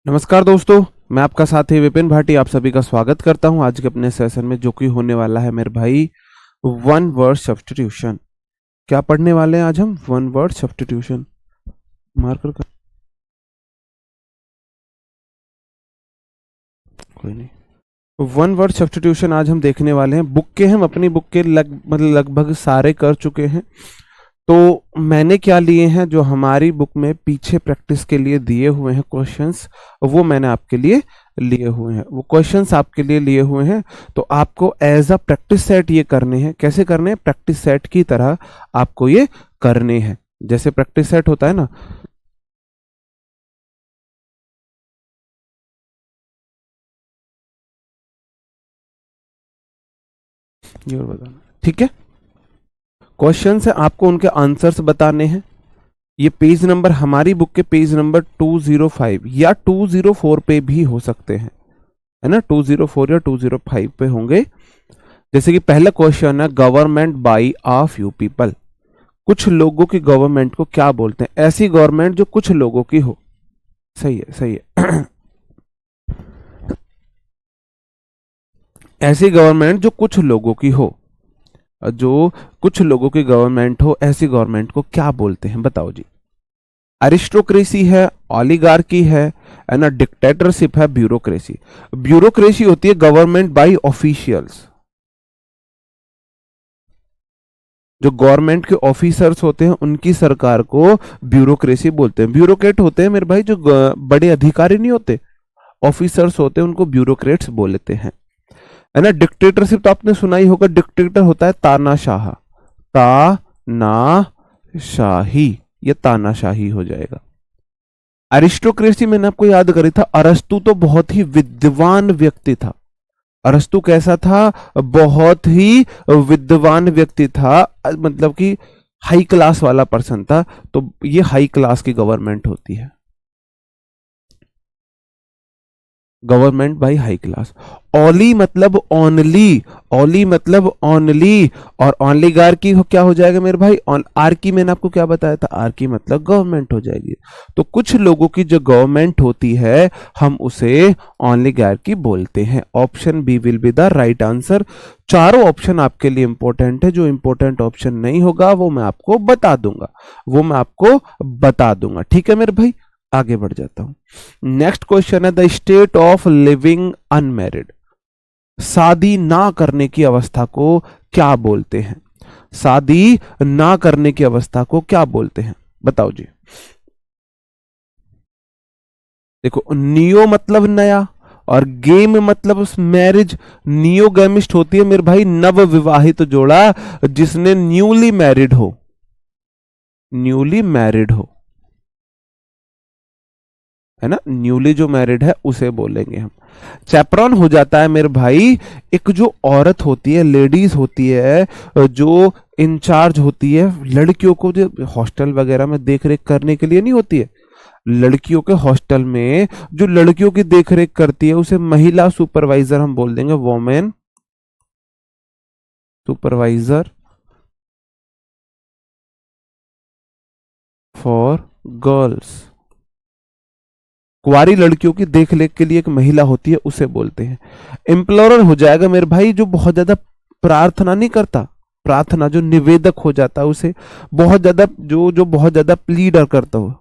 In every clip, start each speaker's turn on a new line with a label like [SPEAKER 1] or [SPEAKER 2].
[SPEAKER 1] नमस्कार दोस्तों, मैं आपका साथी विपिन भाटी आप सभी का स्वागत करता हूं आज के अपने सेशन में, जो कि होने वाला है मेरे भाई वन वर्ड सब्स्टिट्यूशन। क्या पढ़ने वाले हैं आज हम? One word substitution. मार्कर कर, कोई नहीं। वन वर्ड सब्स्टिट्यूशन आज हम देखने वाले हैं। बुक के हम अपनी बुक के लगभग सारे कर चुके हैं। तो मैंने क्या लिए हैं, जो हमारी बुक में पीछे प्रैक्टिस के लिए दिए हुए हैं क्वेश्चंस, वो मैंने आपके लिए लिए हुए हैं। वो क्वेश्चंस आपके लिए लिए हुए हैं, तो आपको एज अ प्रैक्टिस सेट ये करने हैं। कैसे करने हैं? प्रैक्टिस सेट की तरह आपको ये करने हैं। जैसे प्रैक्टिस सेट होता है ना, ये और बताना, ठीक है। क्वेश्चन है, आपको उनके आंसर्स बताने हैं। ये पेज नंबर हमारी बुक के पेज नंबर 205 या 204 पे भी हो सकते हैं, है ना। 204 या 205 पे होंगे। जैसे कि पहला क्वेश्चन है, government by uh few people. कुछ लोगों की गवर्नमेंट को क्या बोलते हैं? ऐसी गवर्नमेंट जो कुछ लोगों की हो। सही है, सही है। ऐसी गवर्नमेंट जो कुछ लोगों की हो, जो कुछ लोगों की गवर्नमेंट हो, ऐसी गवर्नमेंट को क्या बोलते हैं? बताओ जी। अरिस्टोक्रेसी है, ऑलिगार्की है ना, डिक्टेटरशिप है, ब्यूरोक्रेसी। ब्यूरोक्रेसी होती है गवर्नमेंट बाय ऑफिशियल्स। जो गवर्नमेंट के ऑफिसर्स होते हैं उनकी सरकार को ब्यूरोक्रेसी बोलते हैं। ब्यूरोक्रेट होते हैं मेरे भाई जो बड़े अधिकारी नहीं होते, ऑफिसर्स होते हैं, उनको ब्यूरोक्रेट्स बोलते हैं, है ना। डिक्टेटरशिप तो आपने सुना ही होगा। डिक्टेटर होता है तानाशाह, तानाशाही, ये तानाशाही हो जाएगा। अरिस्टोक्रेसी मैंने आपको याद करी था। अरस्तु तो बहुत ही विद्वान व्यक्ति था। अरस्तु कैसा था? बहुत ही विद्वान व्यक्ति था, मतलब कि हाई क्लास वाला पर्सन था। तो ये हाई क्लास की गवर्नमेंट होती है, गवर्नमेंट बाय हाई क्लास। ओली मतलब ओनली, ओली मतलब ओनली, और ओनलीगार्की क्या हो जाएगा मेरे भाई? आर्की मैंने आपको क्या बताया था? आर्की मतलब गवर्नमेंट हो जाएगी। तो कुछ लोगों की जो गवर्नमेंट होती है हम उसे ओनलीगार्की बोलते हैं। Option B will be the right answer. चारों ऑप्शन आपके लिए इंपॉर्टेंट है। जो इंपॉर्टेंट ऑप्शन नहीं होगा वो मैं आपको बता दूंगा, वो मैं आपको बता दूंगा, ठीक है मेरे भाई। आगे बढ़ जाता हूं। नेक्स्ट क्वेश्चन है, the state of living unmarried. शादी ना करने की अवस्था को क्या बोलते हैं? शादी ना करने की अवस्था को क्या बोलते हैं? बताओ जी। देखो, नियो मतलब नया, और गेम मतलब मैरिज। नियोगेमिस्ट होती है मेरे भाई नव विवाहित जोड़ा, जिसने न्यूली मैरिड हो, न्यूली मैरिड हो, है ना। न्यूली जो मैरिड है उसे बोलेंगे हम। चैपरॉन हो जाता है मेरे भाई एक जो औरत होती है, लेडीज होती है, जो इंचार्ज होती है लड़कियों को, जो हॉस्टल वगैरह में देख रेख करने के लिए नहीं होती है, लड़कियों के हॉस्टल में जो लड़कियों की देख रेख करती है उसे महिला सुपरवाइजर हम बोल देंगे, वोमेन सुपरवाइजर फॉर गर्ल्स। कुंवारी लड़कियों की देखरेख के लिए एक महिला होती है, उसे बोलते हैं। इम्प्लोरर हो जाएगा मेरे भाई जो बहुत ज्यादा प्रार्थना नहीं करता, प्रार्थना जो निवेदक हो जाता है उसे, बहुत ज्यादा जो जो बहुत ज्यादा प्लीडर करता हो,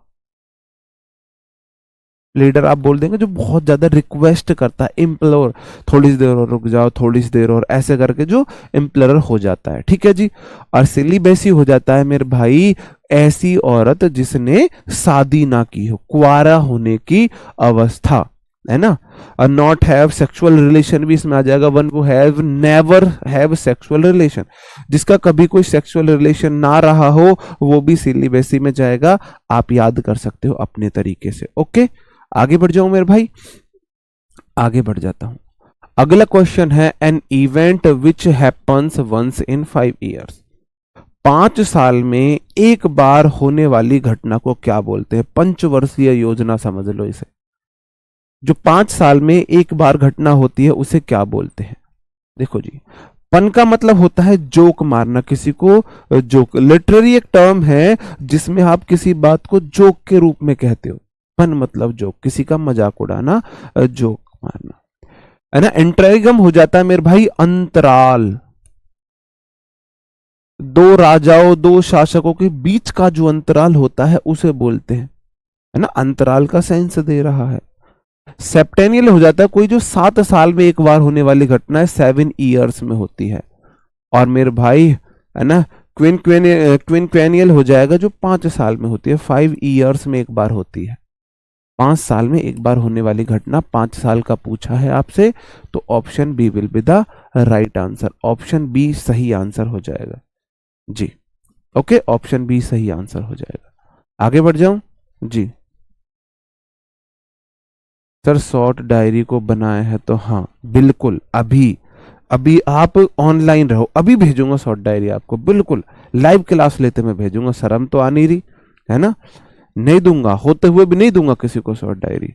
[SPEAKER 1] लीडर आप बोल देंगे, जो बहुत ज्यादा रिक्वेस्ट करता है, इम्प्लोर, थोड़ी सी देर और रुक जाओ, थोड़ी सी देर और, ऐसे करके जो इम्प्लोरर हो जाता है, ठीक है जी। और सिलीबेसी हो जाता है मेरे भाई ऐसी औरत जिसने शादी ना की हो, कुआरा होने की अवस्था, है ना। और नॉट हैव सेक्सुअल रिलेशन भी इसमें आ जाएगा। One who have never have sexual relation, जिसका कभी कोई सेक्सुअल रिलेशन ना रहा हो, वो भी सिलीबेसी में जाएगा। आप याद कर सकते हो अपने तरीके से, ओके। आगे बढ़ जाऊं मेरे भाई, आगे बढ़ जाता हूं। अगला क्वेश्चन है, an event which happens once in 5 years. 5 साल में एक बार होने वाली घटना को क्या बोलते हैं? पंचवर्षीय योजना समझ लो इसे। जो 5 साल में एक बार घटना होती है उसे क्या बोलते हैं? देखो जी, पन का मतलब होता है जोक मारना, किसी को जोक। लिटरेरी एक टर्म है जिसमें आप किसी बात को जोक के रूप में कहते हो, फन मतलब जोक, किसी का मजाक उड़ाना, जोक मारना, है ना। इंटरगम हो जाता है मेरे भाई अंतराल, दो राजाओं दो शासकों के बीच का जो अंतराल होता है उसे बोलते हैं, है ना, अंतराल का सेंस दे रहा है। सेप्टेनियल हो जाता है कोई जो 7 साल में एक बार होने वाली घटना है, 7 ईयर्स में होती है। और मेरे भाई, है ना, क्विनक्वेनियल हो जाएगा जो 5 साल में होती है, 5 ईयर्स में एक बार होती है। 5 साल में एक बार होने वाली घटना, 5 साल का पूछा है आपसे, तो option B will be the right answer. Option B सही आंसर हो जाएगा जी। ओके, ऑप्शन बी सही आंसर हो जाएगा। आगे बढ़ जाऊं जी। सर शॉर्ट डायरी को बनाया है तो हाँ बिल्कुल, अभी अभी आप ऑनलाइन रहो, अभी भेजूंगा शॉर्ट डायरी आपको, बिल्कुल लाइव क्लास लेते मैं भेजूंगा, शर्म तो आ नहीं रही है ना। नहीं दूंगा, होते हुए भी नहीं दूंगा किसी को शॉर्ट डायरी।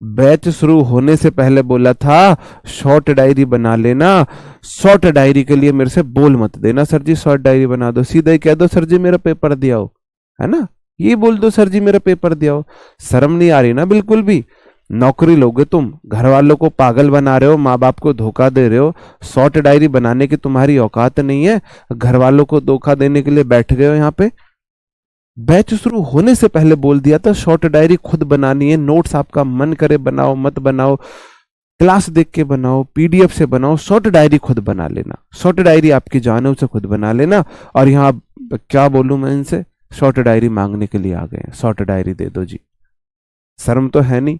[SPEAKER 1] बैच शुरू होने से पहले बोला था शॉर्ट डायरी बना लेना, शॉर्ट डायरी के लिए मेरे से बोल मत देना सर जी शॉर्ट डायरी बना दो, सीधा ही कह दो सर जी मेरा पेपर दिया हो, है ना, ये बोल दो सर जी मेरा पेपर दिया हो। शर्म नहीं आ रही ना बिल्कुल भी। नौकरी लोगे तुम, घर वालों को पागल बना रहे हो, माँ बाप को धोखा दे रहे हो, शॉर्ट डायरी बनाने की तुम्हारी औकात नहीं है, घर वालों को धोखा देने के लिए बैठ गए हो यहाँ पे। बैच शुरू होने से पहले बोल दिया था शॉर्ट डायरी खुद बनानी है, नोट्स आपका मन करे बनाओ मत बनाओ, क्लास देख के बनाओ, पीडीएफ से बनाओ, शॉर्ट डायरी खुद बना लेना, शॉर्ट डायरी आपकी जान है उसे खुद बना लेना। और यहाँ क्या बोलूं मैं इनसे, शॉर्ट डायरी मांगने के लिए आ गए हैं, शॉर्ट डायरी दे दो जी। शर्म तो है नहीं।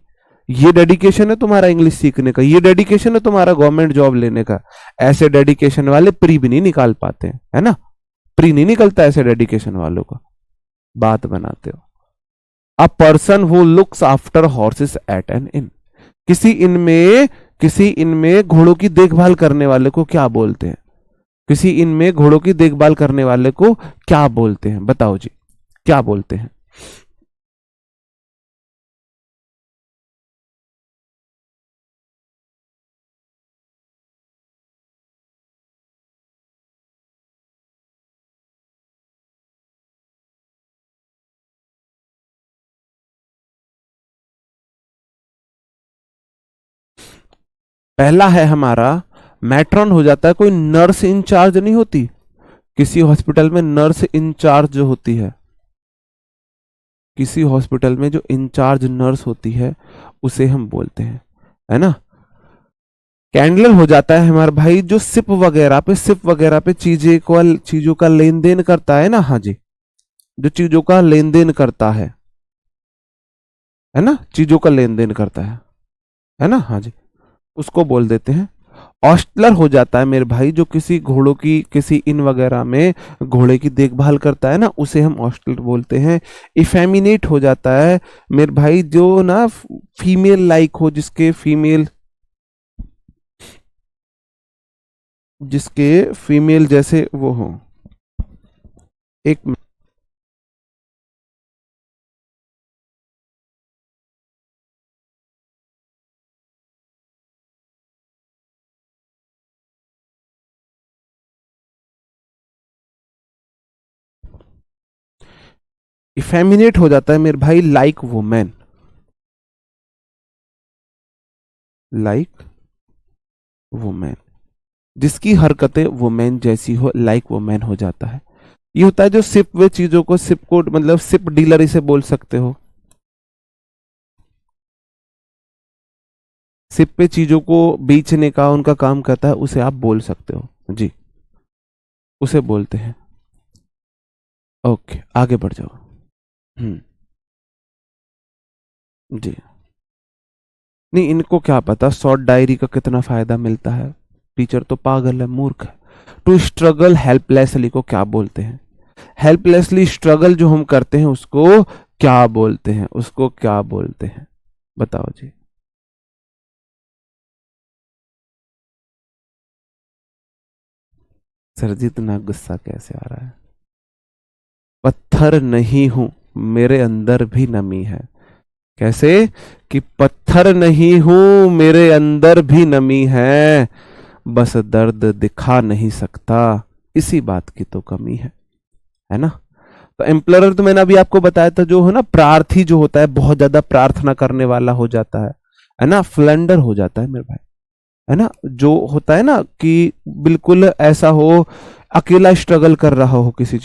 [SPEAKER 1] ये डेडिकेशन है तुम्हारा इंग्लिश सीखने का, ये डेडिकेशन है तुम्हारा गवर्नमेंट जॉब लेने का। ऐसे डेडिकेशन वाले प्री भी नहीं निकाल पाते हैं, है ना, प्री नहीं निकलता ऐसे डेडिकेशन वालों का, बात बनाते हो। A person who looks after horses at an inn, किसी इनमें घोड़ों की देखभाल करने वाले को क्या बोलते हैं, किसी इनमें घोड़ों की देखभाल करने वाले को क्या बोलते हैं, बताओ जी क्या बोलते हैं। पहला है हमारा मैट्रॉन हो जाता है, कोई नर्स इंचार्ज नहीं होती किसी हॉस्पिटल में, नर्स इंचार्ज जो होती है, किसी हॉस्पिटल में जो इंचार्ज नर्स होती है उसे हम बोलते हैं, है ना। कैंडलर हो जाता है हमारे भाई जो सिप वगैरह पे चीजों का लेन देन करता है ना, हाँ जी, जो चीजों का लेन देन करता है ना, चीजों का लेन देन करता है ना, हाँ जी, उसको बोल देते हैं। ऑस्टलर हो जाता है मेरे भाई जो किसी घोड़ों की, किसी इन वगैरह में घोड़े की देखभाल करता है ना, उसे हम ऑस्टलर बोलते हैं। इफेमिनेट हो जाता है मेरे भाई जो ना फीमेल लाइक हो, जिसके फीमेल जैसे वो हो। एक इफेमिनेट हो जाता है मेरे भाई लाइक वुमेन, लाइक वुमेन, जिसकी हरकतें वुमेन जैसी हो, लाइक वुमेन हो जाता है। ये होता है जो सिप वे चीजों को, सिप को मतलब सिप डीलर इसे बोल सकते हो, सिप पे चीजों को बेचने का उनका काम करता है, उसे आप बोल सकते हो जी, उसे बोलते हैं। ओके आगे बढ़ जाओ। हम्म, जी, नहीं इनको क्या पता शॉर्ट डायरी का कितना फायदा मिलता है, टीचर तो पागल है, मूर्ख है। टू स्ट्रगल हेल्पलेसली को क्या बोलते हैं, हेल्पलेसली स्ट्रगल जो हम करते हैं उसको क्या बोलते हैं, उसको क्या बोलते हैं, बताओ जी। सर जी इतना गुस्सा कैसे आ रहा है। पत्थर नहीं हूं, मेरे अंदर भी नमी है। कैसे, कि पत्थर नहीं हूं मेरे अंदर भी नमी है, बस दर्द दिखा नहीं सकता, इसी बात की तो कमी है ना। तो एम्प्लरर तो मैंने अभी आपको बताया था, जो है ना प्रार्थी जो होता है, बहुत ज्यादा प्रार्थना करने वाला हो जाता है ना, फ्लंडर हो जाता है मेरे भाई, है ना, जो होता है ना कि बिल्कुल ऐसा हो, अकेला स्ट्रगल कर रहा हो किसी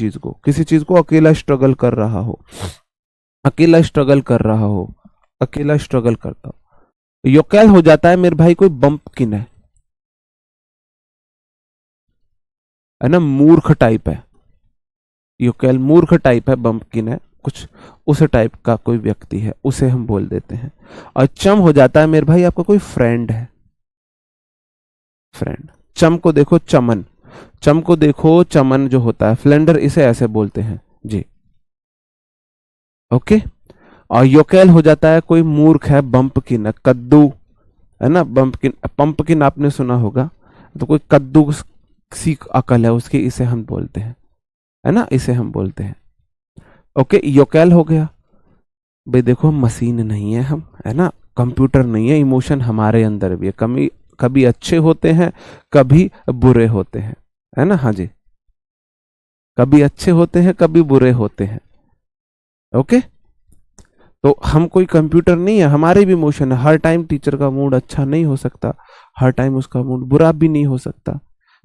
[SPEAKER 1] चीज को अकेला स्ट्रगल कर रहा हो, अकेला स्ट्रगल कर रहा हो, अकेला स्ट्रगल करता हो। योकेल हो जाता है मेरे भाई कोई बम्पकिन है ना, मूर्ख टाइप है, योकेल मूर्ख टाइप है, बम्पकिन है कुछ उस टाइप का कोई व्यक्ति है, उसे हम बोल देते हैं। और चम हो जाता है मेरे भाई आपका कोई फ्रेंड है, फ्रेंड। चम को देखो चमन, चम को देखो चमन जो होता है, फ्लेंडर इसे ऐसे बोलते हैं जी। ओके। और योकेल हो जाता है कोई मूर्ख है, बम्पकिन है, कद्दू है ना, बम्पकिन पंपकिन आपने सुना होगा, तो कोई कद्दू सी अकल है उसकी, इसे हम बोलते हैं, है ना, इसे हम बोलते हैं। ओके, योकेल हो गया। भाई देखो हम मशीन नहीं है, हम है ना, कंप्यूटर नहीं है, इमोशन हमारे अंदर भी है, कभी कभी अच्छे होते हैं, कभी बुरे होते हैं, है ना, हाँ जी, कभी अच्छे होते हैं, कभी बुरे होते हैं। ओके, तो हम कोई कंप्यूटर नहीं है, हमारे भी इमोशन है, हर टाइम टीचर का मूड अच्छा नहीं हो सकता, हर टाइम उसका मूड बुरा भी नहीं हो सकता।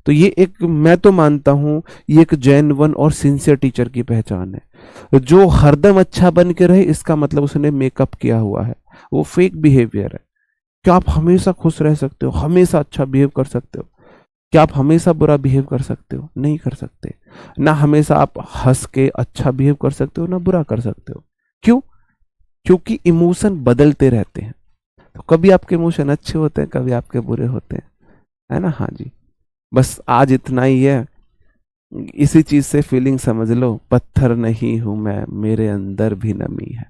[SPEAKER 1] तो ये एक, मैं तो मानता हूं ये एक जेन्युइन और सिंसियर टीचर की पहचान है। जो हरदम अच्छा बन के रहे, इसका मतलब उसने मेकअप किया हुआ है, वो फेक बिहेवियर है। क्या आप हमेशा खुश रह सकते हो, हमेशा अच्छा बिहेव कर सकते हो? क्या आप हमेशा बुरा बिहेव कर सकते हो? नहीं कर सकते। ना हमेशा आप हंस के अच्छा बिहेव कर सकते हो, ना बुरा कर सकते हो। क्यों? क्योंकि इमोशन बदलते रहते हैं। तो कभी आपके इमोशन अच्छे होते हैं, कभी आपके बुरे होते हैं, है ना, हाँ जी। बस आज इतना ही है, इसी चीज से फीलिंग समझ लो, पत्थर नहीं हूं मैं, मेरे अंदर भी नमी है,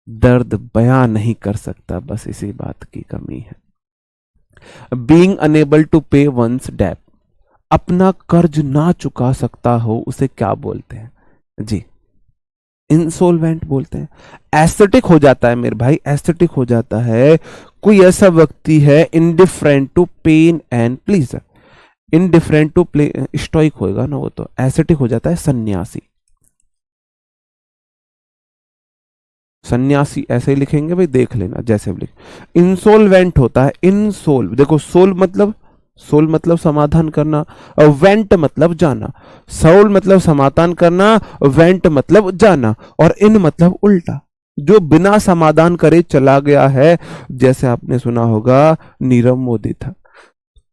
[SPEAKER 1] दर्द बयां नहीं कर सकता, बस इसी बात की कमी है। बीइंग अनेबल टू पे वंस डेट, अपना कर्ज ना चुका सकता हो, उसे क्या बोलते हैं जी? इंसोल्वेंट बोलते हैं। एस्थेटिक हो जाता है मेरे भाई, एस्थेटिक हो जाता है कोई ऐसा व्यक्ति है indifferent to pain and pleasure, indifferent to play, stoic होएगा ना वो, तो एस्थेटिक हो जाता है सन्यासी। सन्यासी ऐसे ही लिखेंगे भाई, देख लेना जैसे भी लिख। इंसोल्वेंट होता है, इनसोल, देखो सोल मतलब, सोल मतलब समाधान करना, और वेंट मतलब जाना। सोल मतलब समाधान करना, वेंट मतलब जाना, और इन मतलब उल्टा, जो बिना समाधान करे चला गया है। जैसे आपने सुना होगा नीरव मोदी था,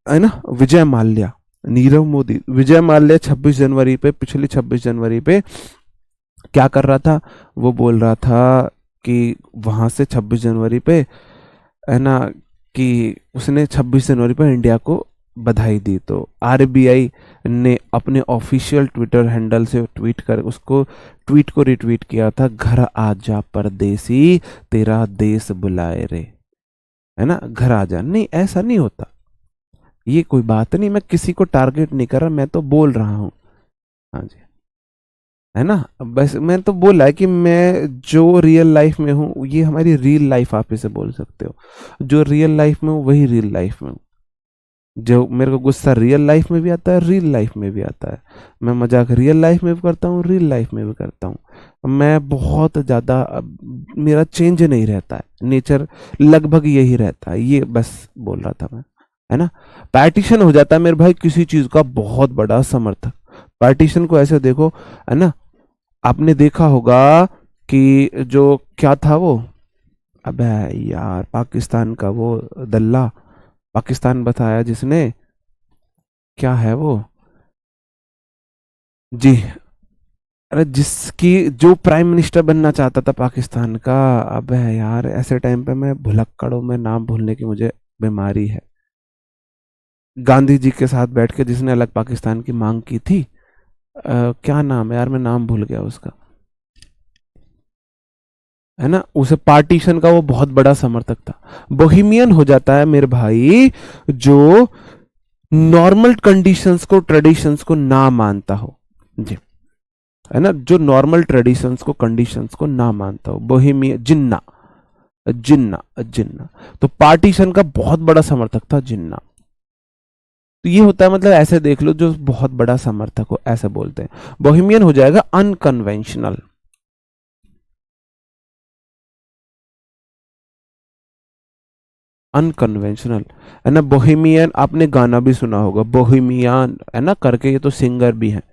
[SPEAKER 1] है ना, विजय माल्या, नीरव मोदी, विजय माल्या 26 जनवरी पे, पिछली 26 जनवरी पे क्या कर रहा था? वो बोल रहा था कि वहां से 26 जनवरी पे, है ना, कि उसने 26 जनवरी पर इंडिया को बधाई दी। तो आरबीआई ने अपने ऑफिशियल ट्विटर हैंडल से ट्वीट कर उसको, ट्वीट को रिट्वीट किया था, घर आ जा परदेसी, तेरा देश बुलाए रे, है ना, घर आ जा। नहीं, ऐसा नहीं होता, ये कोई बात नहीं, मैं किसी को टारगेट नहीं कर रहा, मैं तो बोल रहा हूँ, हाँ जी, है ना। बस मैं तो बोला है कि मैं जो रियल लाइफ में हूँ, ये हमारी रियल लाइफ, आप इसे बोल सकते हो, जो रियल लाइफ में हूँ वही रियल लाइफ में हूँ। जो मेरे को गुस्सा रियल लाइफ में भी आता है, रियल लाइफ में भी आता है, मैं मजाक रियल लाइफ में भी करता हूँ, रियल लाइफ में भी करता हूँ। मैं बहुत ज़्यादा, मेरा चेंज नहीं रहता है, नेचर लगभग यही रहता है, ये बस बोल रहा था मैं, है ना। पार्टीशन हो जाता है मेरे भाई किसी चीज़ का बहुत बड़ा समर्थक। पार्टीशन को ऐसे देखो, है ना, आपने देखा होगा कि जो क्या था वो, अबे यार, पाकिस्तान का वो दल्ला, पाकिस्तान बताया जिसने, क्या है वो जी, अरे जिसकी, जो प्राइम मिनिस्टर बनना चाहता था पाकिस्तान का, अबे यार ऐसे टाइम पे मैं भुलक्कड़ों में नाम भूलने की मुझे बीमारी है। गांधी जी के साथ बैठ के जिसने अलग पाकिस्तान की मांग की थी, क्या नाम है यार, मैं नाम भूल गया उसका, है ना, उसे पार्टीशन का वो बहुत बड़ा समर्थक था। बोहिमियन हो जाता है मेरे भाई जो नॉर्मल कंडीशंस को, ट्रेडिशंस को ना मानता हो जी, है ना, जो नॉर्मल ट्रेडिशंस को, कंडीशंस को ना मानता हो, बोहिमियन, जिन्ना, जिन्ना, जिन्ना। तो पार्टीशन का बहुत बड़ा समर्थक था जिन्ना। तो ये होता है, मतलब ऐसे देख लो, जो बहुत बड़ा समर्थक हो, ऐसे बोलते हैं। बोहेमियन हो जाएगा अनकन्वेंशनल। अनकन्वेंशनल है ना। बोहेमियन, आपने गाना भी सुना होगा बोहेमियन है ना करके, ये तो सिंगर भी है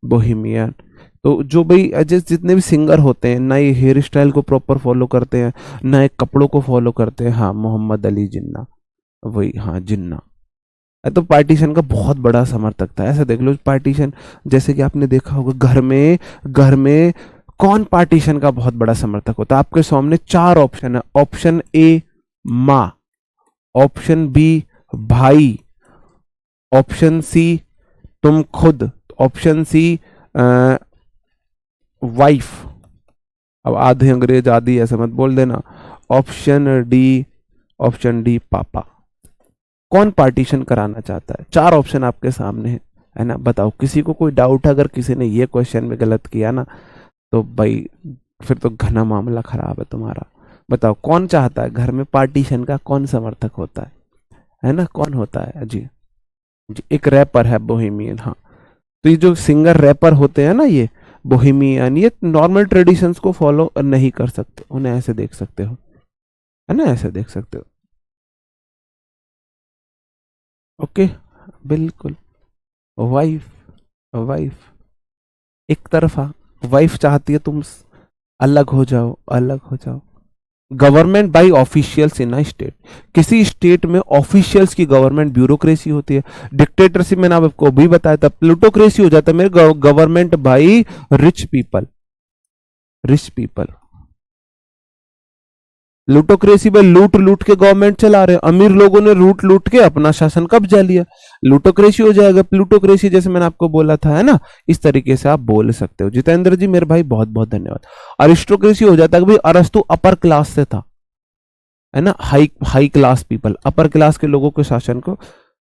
[SPEAKER 1] बोहेमियन। तो जो भाई जितने भी सिंगर होते हैं ना, ये हेयर स्टाइल को प्रॉपर फॉलो करते हैं, ना ये कपड़ों को फॉलो करते हैं। हाँ, मोहम्मद अली जिन्ना, वही, हाँ जिन्ना। तो पार्टीशन का बहुत बड़ा समर्थक था। ऐसा देख लो पार्टीशन, जैसे कि आपने देखा होगा घर में कौन पार्टीशन का बहुत बड़ा समर्थक होता है। आपके सामने चार ऑप्शन है। ऑप्शन ए माँ, ऑप्शन बी भाई, ऑप्शन सी तुम खुद, ऑप्शन सी वाइफ। अब आधे अंग्रेज आदि ऐसे मत बोल देना। ऑप्शन डी पापा। कौन पार्टीशन कराना चाहता है? चार ऑप्शन आपके सामने है ना। बताओ, किसी को कोई डाउट है? अगर किसी ने ये क्वेश्चन में गलत किया ना, तो भाई फिर तो घना मामला खराब है तुम्हारा। बताओ, कौन चाहता है घर में पार्टीशन का? कौन समर्थक होता है ना? कौन होता है जी? जी, एक रैपर है बोहेमियन। हाँ, तो ये जो सिंगर रैपर होते हैं ना, ये बोहेमियन, ये नॉर्मल ट्रेडिशंस को फॉलो नहीं कर सकते। उन्हें ऐसे देख सकते हो, है ना, ऐसे देख सकते हो। ओके, बिल्कुल। वाइफ, वाइफ, एक तरफा। वाइफ चाहती है तुम अलग हो जाओ, अलग हो जाओ। Government by officials in a state, किसी स्टेट में ऑफिशियल्स की गवर्नमेंट ब्यूरोक्रेसी होती है। डिक्टेटरशिप मैंने आपको भी बताया था, प्लूटोक्रेसी हो जाता है मेरे, government by rich people, rich people. लूटोक्रेसी में लूट लूट के गवर्नमेंट चला रहे हैं, अमीर लोगों ने लूट लूट के अपना शासन कब्जा लिया। लूटोक्रेसी हो जाएगा, प्लूटोक्रेसी जैसे मैंने आपको बोला था, है ना। इस तरीके से आप बोल सकते हो। जितेंद्र जी मेरे भाई बहुत बहुत धन्यवाद। अरिस्टोक्रेसी हो जाता है कि भाई अरस्तु अपर क्लास से था, है ना, high high class people, upper class के लोगों के शासन को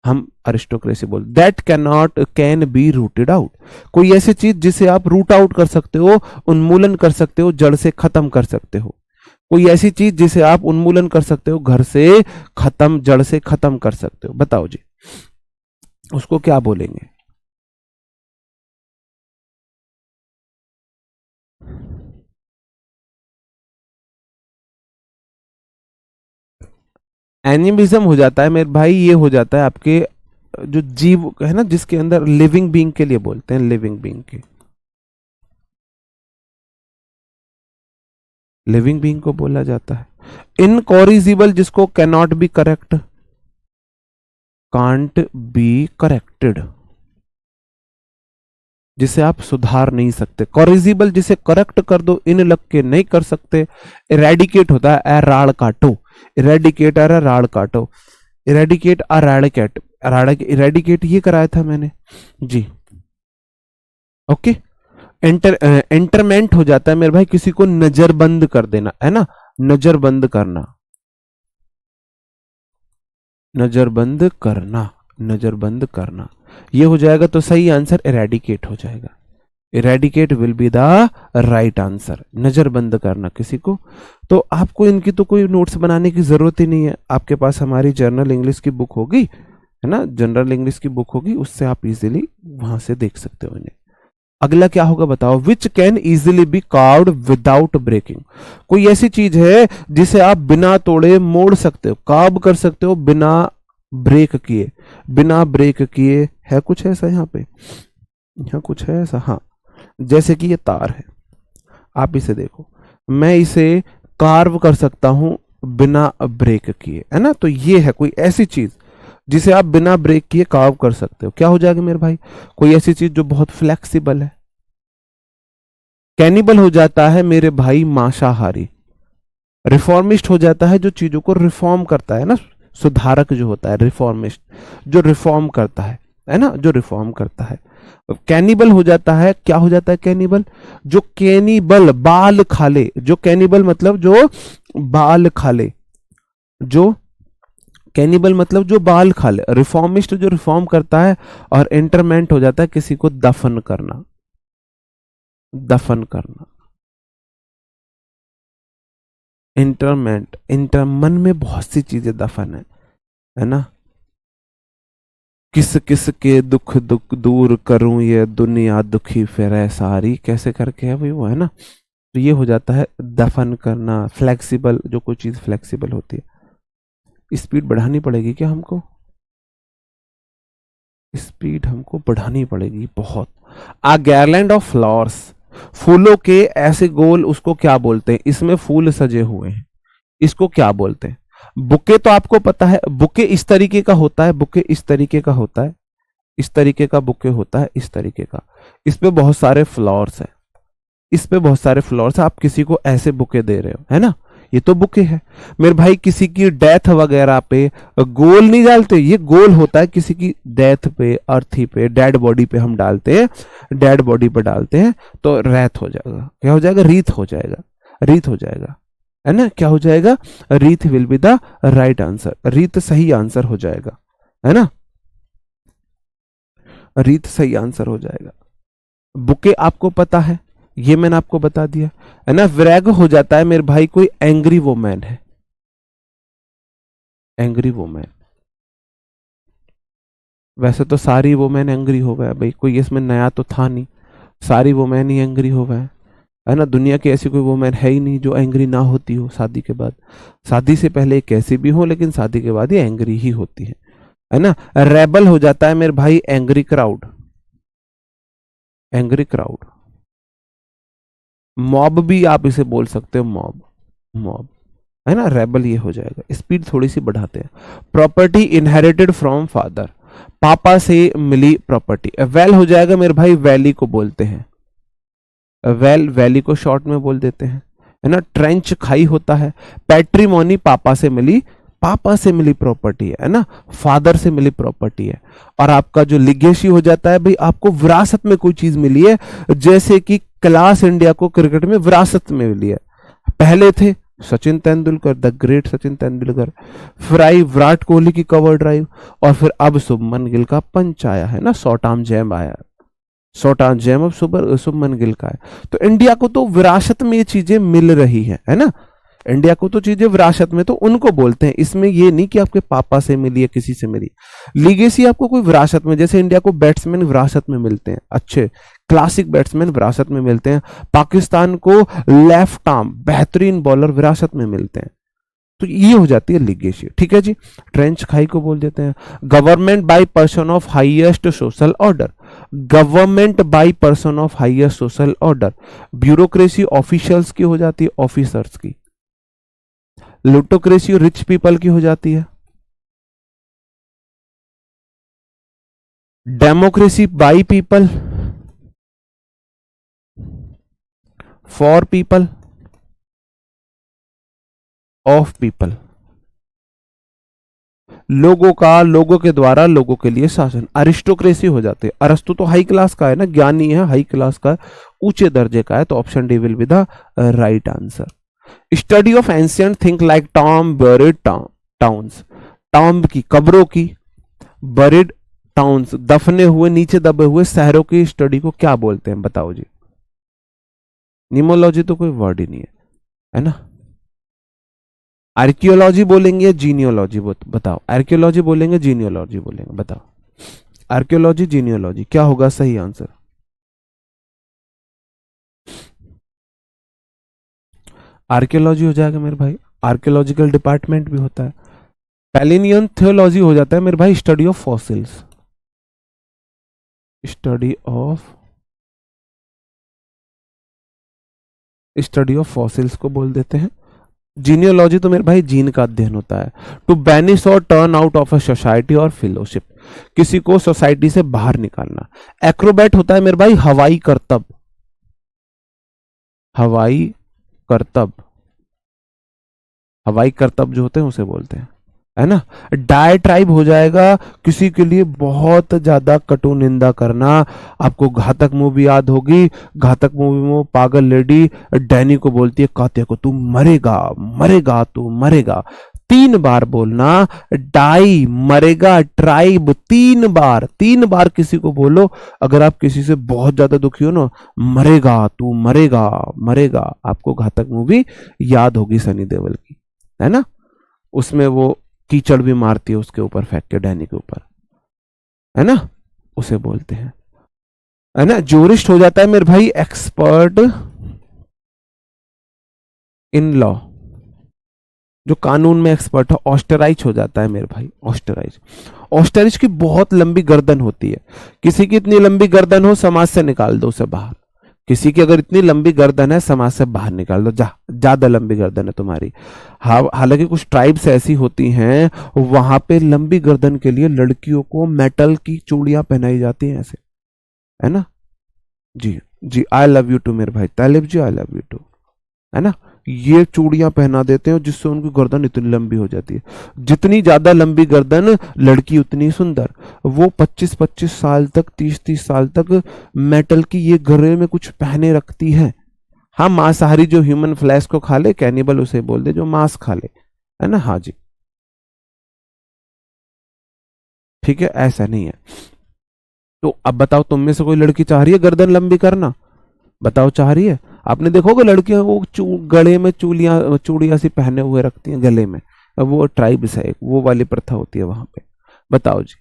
[SPEAKER 1] हम अरिस्टोक्रेसी बोल। That can be rooted out, कोई ऐसी चीज जिसे आप रूट आउट कर सकते हो, उन्मूलन कर सकते हो, जड़ से खत्म कर सकते हो। कोई ऐसी चीज जिसे आप उन्मूलन कर सकते हो, घर से खत्म, जड़ से खत्म कर सकते हो, बताओ जी, उसको क्या बोलेंगे? एनिमिज्म हो जाता है मेरे भाई, ये हो जाता है आपके जो जीव है ना, जिसके अंदर लिविंग बीइंग के लिए बोलते हैं, लिविंग बीइंग के, लिविंग बीइंग को बोला जाता है। इनकॉरिजिबल जिसको cannot be correct, can't be corrected, जिसे आप सुधार नहीं सकते। कॉरिजिबल जिसे करेक्ट कर दो, इन लग के नहीं कर सकते। इरेडिकेट होता है, ए राड़ काटो, इरेडिकेट आ राड़ काटो, इरेडिकेट आ राड़केट, इरेडिकेट ये कराया था मैंने जी। ओके, एंटरमेंट हो जाता है मेरे भाई, किसी को नजरबंद कर देना, है ना, नजरबंद करना, नजरबंद करना, नजरबंद करना, ये हो जाएगा। तो सही आंसर इरेडिकेट हो जाएगा। Eradicate will be the right answer, नजरबंद करना किसी को। तो आपको इनकी तो कोई नोट्स बनाने की जरूरत ही नहीं है, आपके पास हमारी जनरल इंग्लिश की बुक होगी, है ना, जनरल इंग्लिश की बुक होगी, उससे आप इजीली वहां से देख सकते हो इन्हें। अगला क्या होगा बताओ? Which can easily be carved without breaking, कोई ऐसी चीज है जिसे आप बिना तोड़े मोड़ सकते हो, कार्व कर सकते हो बिना ब्रेक किए, बिना ब्रेक किए। है कुछ ऐसा यहाँ पे? यहाँ कुछ है ऐसा? हाँ, जैसे कि ये तार है, आप इसे देखो, मैं इसे कार्व कर सकता हूं बिना ब्रेक किए, है ना। तो ये है कोई ऐसी चीज जिसे आप बिना ब्रेक किए कार्व कर सकते हो। क्या हो जाएगा मेरे भाई? कोई ऐसी चीज जो बहुत फ्लेक्सिबल है। कैनिबल हो जाता है मेरे भाई मांसाहारी। रिफॉर्मिस्ट हो जाता है जो चीजों को रिफॉर्म करता है ना, सुधारक जो होता है, रिफॉर्मिस्ट जो रिफॉर्म करता है ना, जो रिफॉर्म करता है। कैनिबल हो जाता है, क्या हो जाता है कैनिबल? जो कैनिबल बाल खा ले, जो कैनिबल मतलब जो बाल खा ले, जो कैनिबल मतलब जो बाल खा ले। रिफॉर्मिस्ट जो रिफॉर्म करता है। और इंटरमेंट हो जाता है किसी को दफन करना, दफन करना। इंटरमेंट, इंटर मन में बहुत सी चीजें दफन है ना। किस किस के दुख दुख दूर करूं, ये दुनिया दुखी फिरे सारी, कैसे करके है भाई वो, है ना। तो ये हो जाता है दफन करना, फ्लेक्सिबल, जो कोई चीज फ्लेक्सिबल होती है। स्पीड बढ़ानी पड़ेगी क्या हमको? स्पीड हमको बढ़ानी पड़ेगी बहुत। आ गैरलैंड ऑफ फ्लावर्स, फूलों के ऐसे गोल, उसको क्या बोलते हैं? इसमें फूल सजे हुए हैं, इसको क्या बोलते हैं? बुके तो आपको पता है, बुके इस तरीके का होता है, बुके इस तरीके का होता है, इस तरीके का बुके होता है, इस तरीके का। इस पे बहुत सारे फ्लावर्स है, इस पे बहुत सारे फ्लावर्स, आप किसी को ऐसे बुके दे रहे हो, है ना, ये तो बुके है। मेरे भाई किसी की डेथ वगैरह पे गोल नहीं डालते, ये गोल होता है किसी की डेथ पे, अर्थी पे, डेड बॉडी पे हम डालते हैं, डेड बॉडी पे डालते हैं तो रेत हो जाएगा, क्या हो जाएगा? रीत हो जाएगा, रीत हो जाएगा, है ना, क्या हो जाएगा? रीत will be the right answer, रीत सही आंसर हो जाएगा, है ना, रीत सही आंसर हो जाएगा। बुके आपको पता है, ये मैंने आपको बता दिया, है ना। विरैग हो जाता है मेरे भाई, कोई एंग्री वुमैन है, एंग्री वुमैन। वैसे तो सारी वुमेन एंग्री हो गए भाई, कोई इसमें नया तो था नहीं, सारी वुमेन ही एंग्री हो गए, है ना। दुनिया की ऐसी कोई वुमेन है ही नहीं जो एंग्री ना होती हो शादी के बाद। शादी से पहले कैसी भी हो, लेकिन शादी के बाद ये एंग्री ही होती है ना। रेबल हो जाता है मेरे भाई, angry crowd, angry crowd. Mob भी आप इसे बोल सकते हो, मॉब, मॉब, है ना। रेबल ये हो जाएगा। स्पीड थोड़ी सी बढ़ाते हैं। प्रॉपर्टी इनहेरिटेड फ्रॉम फादर, पापा से मिली प्रॉपर्टी। वेल हो जाएगा मेरे भाई, वैली को बोलते हैं, वेल, वैली को शॉर्ट में बोल देते हैं, है ना। ट्रेंच खाई होता है। पैट्रीमोनी पापा से मिली, पापा से मिली प्रॉपर्टी है ना, फादर से मिली प्रॉपर्टी है। और आपका जो लिगेसी हो जाता है भाई, आपको विरासत में कोई चीज मिली है, जैसे कि क्लास इंडिया को क्रिकेट में विरासत में मिली है। पहले थे सचिन तेंदुलकर, द ग्रेट सचिन तेंदुलकर, फिर विराट कोहली की कवर ड्राइव, और फिर अब शुभमन गिल का पंच आया है ना, शॉर्ट आर्म जैम आया, शॉर्ट आर्म जैम अब शुभमन गिल का है। तो इंडिया को तो विरासत में ये चीजें मिल रही है ना। इंडिया को तो चीजें विरासत में, तो उनको बोलते हैं। इसमें ये नहीं कि आपके पापा से मिली है, किसी से मिली। लीगेसी आपको कोई विरासत में, जैसे इंडिया को बैट्समैन विरासत में मिलते हैं, अच्छे क्लासिक बैट्समैन विरासत में मिलते हैं। पाकिस्तान को लेफ्ट आर्म बेहतरीन बॉलर विरासत में मिलते हैं। तो ये हो जाती है लीगेसी, ठीक है जी। ट्रेंच खाई को बोल देते हैं। Government by person of highest social order, government by person of highest social order. Bureaucracy officials की हो जाती है, ऑफिसर्स की। लुटोक्रेसी रिच पीपल की हो जाती है। Democracy by people, for people, of people. लोगों का, लोगों के द्वारा, लोगों के लिए शासन। अरिस्टोक्रेसी हो जाती है। अरस्तु तो हाई क्लास का है ना, ज्ञानी है, हाई क्लास का, ऊंचे दर्जे का है, तो option D will be the right answer. Study of ancient think like Tom buried towns, Tom की कब्रों की, बरीड टाउन्स दफने हुए, नीचे दबे हुए शहरों की स्टडी को क्या बोलते हैं? बताओ जी। निमोलॉजी तो कोई वर्ड ही नहीं है ना। आर्कियोलॉजी बोलेंगे या जीनियोलॉजी? बताओ, आर्कियोलॉजी बोलेंगे, जीनियोलॉजी बोलेंगे? बताओ, आर्कियोलॉजी, जीनियोलॉजी, क्या होगा सही आंसर? आर्कियोलॉजी हो जाएगा मेरे भाई। आर्कियोलॉजिकल डिपार्टमेंट भी होता है। पैलिनियन थियोलॉजी हो जाता है मेरे भाई, study of fossils, study of, study of fossils को बोल देते हैं। जीनियोलॉजी तो मेरे भाई जीन का अध्ययन होता है। टू बैनिश और turn out of a society और फेलोशिप, किसी को सोसाइटी से बाहर निकालना। एक्रोबैट होता है मेरे भाई हवाई करतब, हवाई करतब, हवाई करतब जो होते हैं उसे बोलते हैं, है ना। डायट्राइब हो जाएगा किसी के लिए बहुत ज्यादा कटु निंदा करना। आपको घातक मूवी याद होगी, घातक मूवी में वो पागल लेडी डैनी को बोलती है, कात्या को, तू मरेगा, मरेगा, तू मरेगा। 3 बार बोलना, डाई, मरेगा, ट्राइब, 3 बार, 3 बार किसी को बोलो। अगर आप किसी से बहुत ज्यादा दुखी हो ना, मरेगा, तू मरेगा, मरेगा। आपको घातक मूवी याद होगी सनी देओल की, है ना। उसमें वो कीचड़ भी मारती है उसके ऊपर फेंक के, डैनी के ऊपर। है ना, उसे बोलते हैं, है ना। ज्यूरिस्ट हो जाता है मेरे भाई एक्सपर्ट इन लॉ, जो कानून में एक्सपर्ट है। ऑस्टराइच हो जाता है मेरे भाई ऑस्टराइच। ऑस्टरिच की बहुत लंबी गर्दन होती है, किसी की इतनी लंबी गर्दन हो समाज से निकाल दो उसे बाहर। किसी की अगर इतनी लंबी गर्दन है समाज से बाहर निकाल दो, ज्यादा लंबी गर्दन है तुम्हारी। हालांकि कुछ ट्राइब्स ऐसी होती हैं वहां पे लंबी गर्दन के लिए लड़कियों को मेटल की चूड़ियां पहनाई जाती हैं ऐसे, है ना। जी, जी आई लव यू टू मेरे भाई तालिब जी, आई लव यू टू, है ना। ये चूड़ियां पहना देते हैं जिससे उनकी गर्दन इतनी लंबी हो जाती है। जितनी ज्यादा लंबी गर्दन लड़की उतनी सुंदर। वो 25-25 साल तक, 30-30 साल तक मेटल की ये गले में कुछ पहने रखती है। हाँ, मांसाहारी जो ह्यूमन फ्लैश को खा ले, कैनिबल उसे बोल दे जो मांस खा ले, है ना। हाँ जी, ठीक है, ऐसा नहीं है। तो अब बताओ, तुम में से कोई लड़की चाह रही है गर्दन लंबी करना? बताओ, चाह रही है? आपने देखोगे लड़कियां वो गले में चूड़ियां सी पहने हुए रखती हैं गले में। अब वो ट्राइब्स है, वो वाली प्रथा होती है वहां पे। बताओ जी।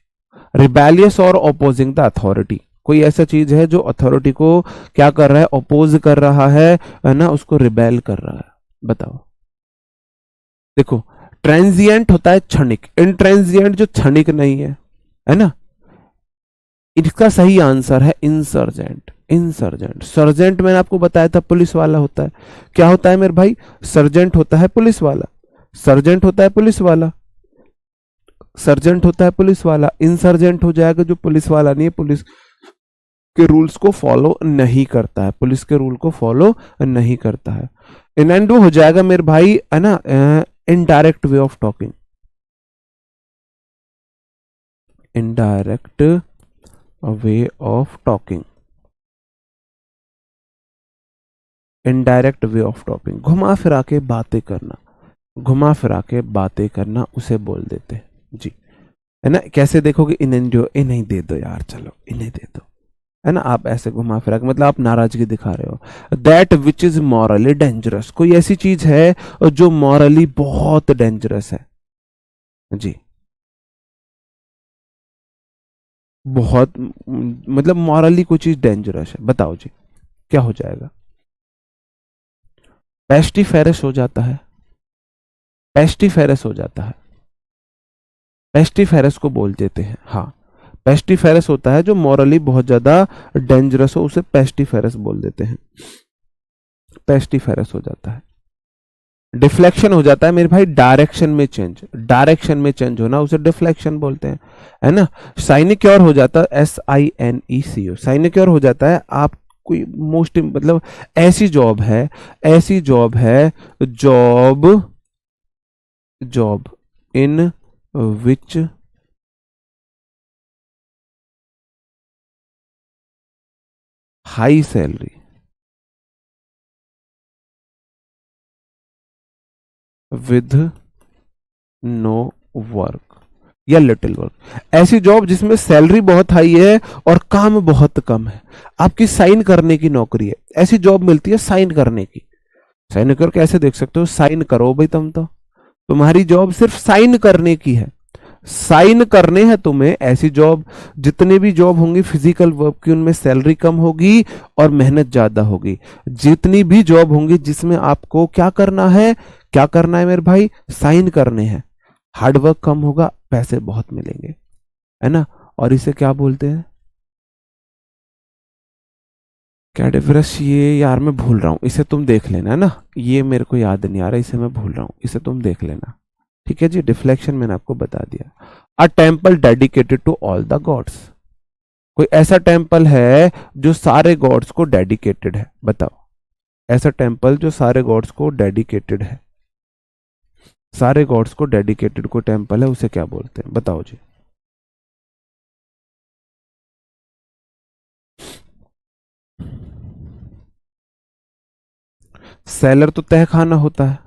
[SPEAKER 1] रिबेलियस और ओपोजिंग द अथॉरिटी, कोई ऐसा चीज है जो अथॉरिटी को क्या कर रहा है, ओपोज कर रहा है ना, उसको रिबेल कर रहा है। बताओ। देखो, ट्रांजिएंट होता है क्षणिक, इंट्रांजिएंट जो क्षणिक नहीं है ना। इसका सही आंसर है इंसर्जेंट। इंसर्जेंट, सर्जेंट मैंने आपको बताया था पुलिस वाला होता है। क्या होता है मेरे भाई? सर्जेंट होता है पुलिस वाला, सर्जेंट होता है पुलिस वाला, सर्जेंट होता है पुलिस वाला। इंसर्जेंट हो जाएगा जो पुलिस वाला नहीं है, पुलिस के रूल्स को फॉलो नहीं करता है, पुलिस के रूल को फॉलो नहीं करता है। इनेंडो हो जाएगा मेरे भाई, है ना, indirect way of talking. Indirect way of talking, indirect way of talking, घुमा फिरा के बातें करना, घुमा फिरा के बातें करना उसे बोल देते हैं जी, है ना। कैसे देखोगे? इनेंडो, इन्हें दे दो यार, चलो इन्हें दे दो, है ना। आप ऐसे घुमा फिरा के, मतलब आप नाराजगी दिखा रहे हो। That which is morally dangerous, कोई ऐसी चीज है जो मॉरली बहुत डेंजरस है जी। बहुत मतलब मॉरली कोई चीज डेंजरस है, बताओ जी क्या हो जाएगा? पेस्टिफेरस हो जाता है, पेस्टिफेरस हो जाता है, पेस्टिफेरस को बोल देते हैं। हाँ, पेस्टिफेरस होता है जो मॉरली बहुत ज्यादा डेंजरस हो, उसे पेस्टिफेरस बोल देते हैं। पेस्टिफेरस हो जाता है। डिफ्लेक्शन हो जाता है मेरे भाई डायरेक्शन में चेंज, डायरेक्शन में चेंज होना उसे डिफ्लेक्शन बोलते हैं, है ना। साइनिक्योर हो जाता है, SINECO, साइनिक्योर हो जाता है आप कोई मोस्ट मतलब ऐसी जॉब है, ऐसी जॉब है, job, job in which high salary with no work या लिटिल वर्क, ऐसी जॉब जिसमें सैलरी बहुत हाई है और काम बहुत कम है, आपकी साइन करने की नौकरी है, ऐसी जॉब मिलती है साइन करने की। साइन करके ऐसे देख सकते हो, साइन करो भाई, तुम तो, तुम्हारी जॉब सिर्फ साइन करने की है, साइन करने हैं तुम्हें। ऐसी जॉब, जितने भी जॉब होंगी फिजिकल वर्क की, उनमें सैलरी कम होगी और मेहनत ज्यादा होगी। जितनी भी जॉब होंगी जिसमें आपको क्या करना है, क्या करना है मेरे भाई, साइन करने हैं, हार्डवर्क कम होगा, पैसे बहुत मिलेंगे, है ना। और इसे क्या बोलते हैं? कैडेवरस, ये यार मैं भूल रहा हूं, इसे तुम देख लेना, है ना। ये मेरे को याद नहीं आ रहा, इसे मैं भूल रहा हूं, इसे तुम देख लेना। ठीक है जी, डिफ्लेक्शन मैंने आपको बता दिया। A temple dedicated to all the gods, कोई ऐसा टेम्पल है जो सारे गॉड्स को डेडिकेटेड है, बताओ। ऐसा टेम्पल जो सारे गॉड्स को डेडिकेटेड है, सारे गॉड्स को डेडिकेटेड कोई टेम्पल है, उसे क्या बोलते हैं, बताओ जी। सेलर तो तह खाना होता है,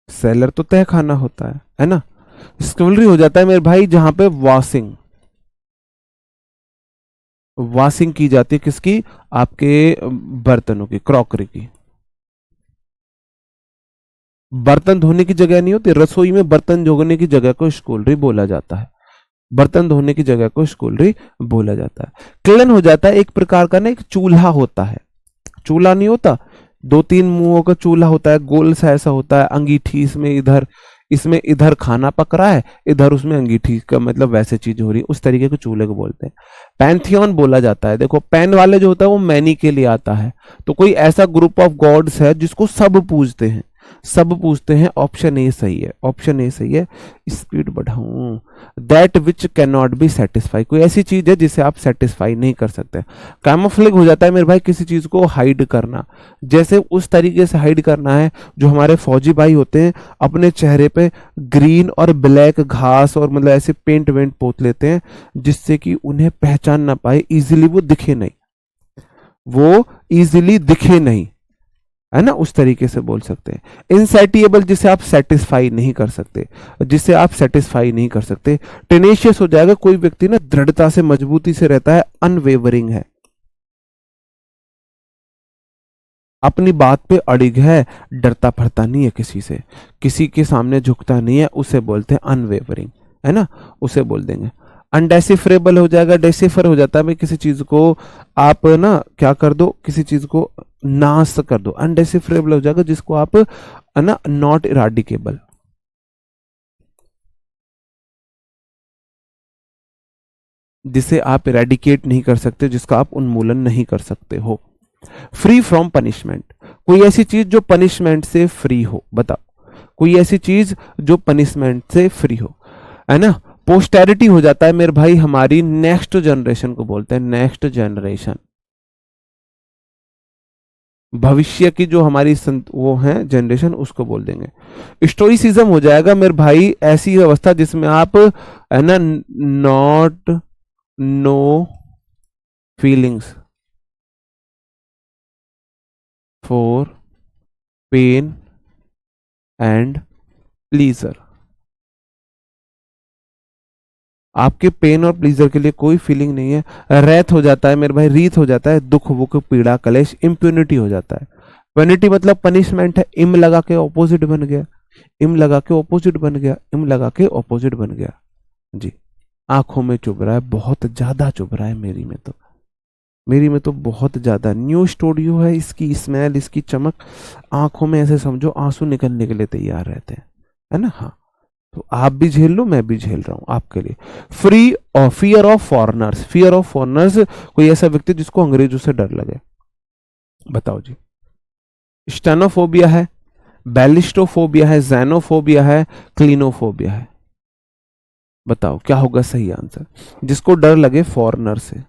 [SPEAKER 1] सेलर तो तह खाना होता है ना। स्क्विलरी हो जाता है मेरे भाई जहां पे वॉशिंग, वॉशिंग की जाती है, किसकी? आपके बर्तनों की, क्रॉकरी की। बर्तन धोने की जगह नहीं होती, रसोई में बर्तन धोने की जगह को स्क्विलरी बोला जाता है। बर्तन धोने की जगह को स्कूलरी बोला जाता है। क्लेन हो जाता है एक प्रकार का ना, एक चूल्हा होता है, चूल्हा नहीं होता, दो तीन मुंहों का चूल्हा होता है, गोल सा ऐसा होता है, अंगीठी इसमें इधर, इसमें इधर खाना पक रहा है, इधर उसमें अंगीठी का मतलब वैसे चीज हो रही है, उस तरीके के चूल्हे को बोलते हैं। पैंथियन बोला जाता है, देखो पैन वाले जो होता है वो मैनी के लिए आता है, तो कोई ऐसा ग्रुप ऑफ गॉड्स है जिसको सब पूजते हैं, सब पूजते हैं। ऑप्शन ए सही है, ऑप्शन ए सही है। स्पीड बढ़ाऊं, that which can not be satisfy, कोई ऐसी चीज है जिसे आप सेटिस्फाई नहीं कर सकते। कैमोफ्लेज हो जाता है मेरे भाई किसी चीज को हाइड करना, जैसे उस तरीके से हाइड करना है जो हमारे फौजी भाई होते हैं अपने चेहरे पे ग्रीन और ब्लैक घास और मतलब ऐसे पेंट वेंट पोत लेते हैं जिससे कि उन्हें पहचान ना पाए, इजीली वो दिखे नहीं, वो इजीली दिखे नहीं, है ना, उस तरीके से बोल सकते हैं। इनसैटिएबल, जिसे आप सेटिस्फाई नहीं कर सकते, जिसे आप सेटिस्फाई नहीं कर सकते। टेनेशियस हो जाएगा, कोई व्यक्ति ना दृढ़ता से मजबूती से रहता है, अनवेवरिंग है, अपनी बात पे अड़िग है, डरता फरता नहीं है किसी से, किसी के सामने झुकता नहीं है, उसे बोलते हैं अनवेवरिंग, है ना, उसे बोल देंगे। अनडेसिफरेबल हो जाएगा, डेसिफर हो जाता है भाई किसी चीज को आप ना क्या कर दो, किसी चीज को नाश कर दो, अनडेसिफरेबल हो जाएगा जिसको आप है ना नॉट इराडिकेबल, जिसे आप इरेडिकेट नहीं कर सकते, जिसका आप उन्मूलन नहीं कर सकते हो। फ्री फ्रॉम पनिशमेंट, कोई ऐसी चीज जो पनिशमेंट से फ्री हो, बताओ कोई ऐसी चीज जो पनिशमेंट से फ्री हो, है ना। पोस्टेरिटी हो जाता है मेरे भाई हमारी नेक्स्ट जनरेशन को बोलते हैं, नेक्स्ट जनरेशन, भविष्य की जो हमारी वो है जनरेशन, उसको बोल देंगे। स्टोइसिज्म हो जाएगा मेरे भाई ऐसी अवस्था जिसमें आप है ना not no feelings for pain and pleasure, आपके पेन और प्लीजर के लिए कोई फीलिंग नहीं है। रैथ हो जाता है मेरे भाई, रीत हो जाता है, दुख वुख पीड़ा कलेश। इम्प्यूनिटी हो जाता है, पेनिटी मतलब पनिशमेंट है, इम लगा के ऑपोजिट बन गया, इम लगा के ऑपोजिट बन गया, इम लगा के ऑपोजिट बन गया जी। आंखों में चुभ रहा है, बहुत ज्यादा चुभ रहा है, मेरी में तो, मेरी में तो बहुत ज्यादा। न्यू स्टूडियो है, इसकी स्मेल, इसकी चमक, आंखों में ऐसे समझो आंसू निकलने के लिए तैयार रहते हैं, है ना। हाँ, तो आप भी झेल लो, मैं भी झेल रहा हूं आपके लिए। फ्री और fear of foreigners, fear of foreigners कोई ऐसा व्यक्ति जिसको अंग्रेजों से डर लगे, बताओ जी। स्टेनोफोबिया है, बैलिस्टोफोबिया है, जैनोफोबिया है, क्लीनोफोबिया है, बताओ क्या होगा सही आंसर, जिसको डर लगे फॉरेनर से।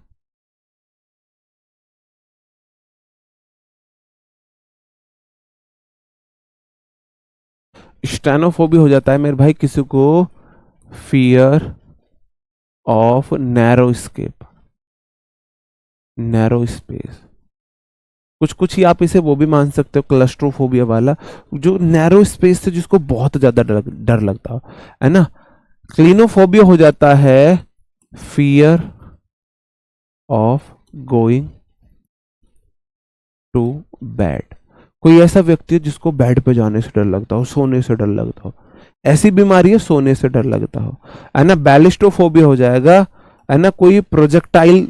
[SPEAKER 1] स्टेनोफोबिया हो जाता है मेरे भाई किसी को fear of narrow scape, narrow space. कुछ कुछ ही आप इसे वो भी मान सकते हो क्लस्ट्रोफोबिया वाला, जो नैरो स्पेस से जिसको बहुत ज्यादा डर लगता हो, है ना। क्लीनोफोबिया हो जाता है fear of going to bed, कोई ऐसा व्यक्ति है जिसको बेड पे जाने से डर लगता हो, सोने से डर लगता हो, ऐसी बीमारी है सोने से डर लगता हो, है ना। बैलिस्टोफोबिया हो जाएगा, है ना, कोई प्रोजेक्टाइल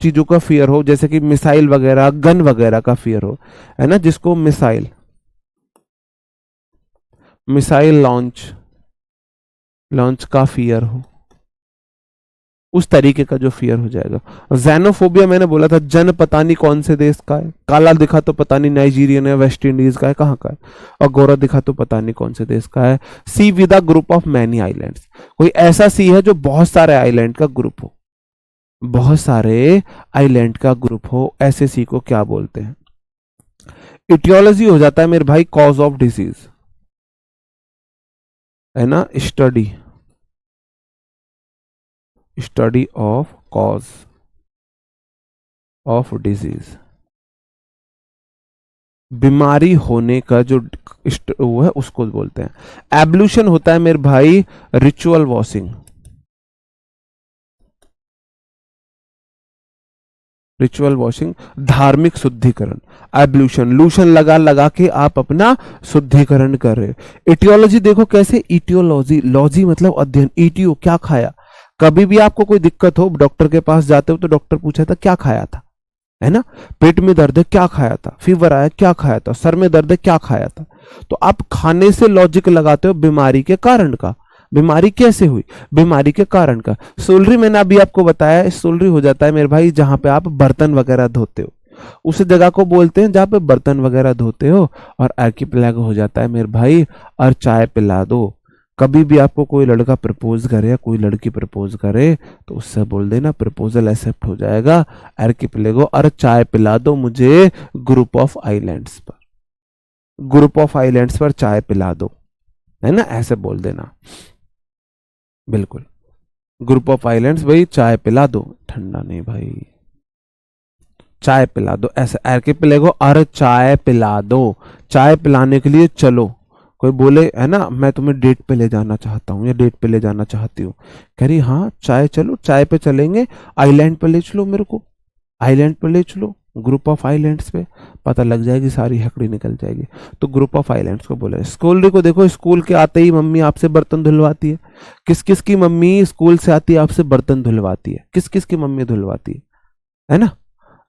[SPEAKER 1] चीजों का फियर हो, जैसे कि मिसाइल वगैरह, गन वगैरह का फियर हो, है ना, जिसको मिसाइल, मिसाइल लॉन्च, लॉन्च का फियर हो, उस तरीके का जो फियर हो जाएगा। जैनोफोबिया मैंने बोला था, जन पता नहीं कौन से देश का है, काला दिखा तो पता नहीं नाइजीरियन है, वेस्ट इंडीज का है, कहाँ का है, और गोरा दिखा तो पता नहीं कौन से देश का है। Sea with a group of many islands, कोई ऐसा सी है जो बहुत सारे आइलैंड का ग्रुप हो, बहुत सारे आइलैंड का ग्रुप हो, ऐसे सी को क्या बोलते हैं। इटियोलॉजी हो जाता है मेरे भाई कॉज ऑफ डिजीज, है ना, study, study of cause of disease, बीमारी होने का जो वो है उसको बोलते हैं। एब्ल्यूशन होता है मेरे भाई रिचुअल वॉशिंग, रिचुअल वॉशिंग, धार्मिक शुद्धिकरण, एब्ल्यूशन, लूशन लगा लगा के आप अपना शुद्धिकरण कर रहे हो। इटियोलॉजी देखो कैसे, इटियोलॉजी, लॉजी मतलब अध्ययन, ईटियो क्या खाया। कभी भी आपको कोई दिक्कत हो, डॉक्टर के पास जाते हो तो डॉक्टर पूछा था क्या खाया था, है ना। पेट में दर्द है क्या खाया था, फीवर आया क्या खाया था, सर में दर्द है क्या खाया था। तो आप खाने से लॉजिक लगाते हो बीमारी के कारण का, बीमारी कैसे हुई, बीमारी के कारण का। सोलरी मैंने अभी आपको बताया, सोलरी हो जाता है मेरे भाई जहां पे आप बर्तन वगैरह धोते हो, उस जगह को बोलते हैं जहां पे बर्तन वगैरह धोते हो। और आर्किपेलागो हो जाता है मेरे भाई, और चाय पिला दो। कभी भी आपको कोई लड़का प्रपोज करे या कोई लड़की प्रपोज करे तो उससे बोल देना प्रपोजल एक्सेप्ट हो जाएगा, आर्किपेलागो, और चाय पिला दो मुझे ग्रुप ऑफ आइलैंड्स पर, ग्रुप ऑफ आइलैंड्स पर चाय पिला दो, है ना, ऐसे बोल देना। बिल्कुल, ग्रुप ऑफ आइलैंड्स भाई चाय पिला दो, ठंडा नहीं भाई, चाय पिला दो, ऐसे आर्किपेलागो, और चाय पिला दो, चाय पिलाने के लिए चलो। कोई बोले है ना मैं तुम्हें डेट पे ले जाना चाहता हूँ या डेट पे ले जाना चाहती हूँ, कह रही हाँ चाय चलो, चाय पे चलेंगे, आइलैंड पे ले चलो मेरे को, आइलैंड पे ले चलो, ग्रुप ऑफ आइलैंड्स पे, पता लग जाएगी, सारी हकड़ी निकल जाएगी। तो ग्रुप ऑफ आइलैंड्स को बोले। स्कूल को देखो, स्कूल के आते ही मम्मी आपसे बर्तन धुलवाती है। किस किस की मम्मी स्कूल से आती है आपसे बर्तन धुलवाती है, किस किस की मम्मी धुलवाती है ना।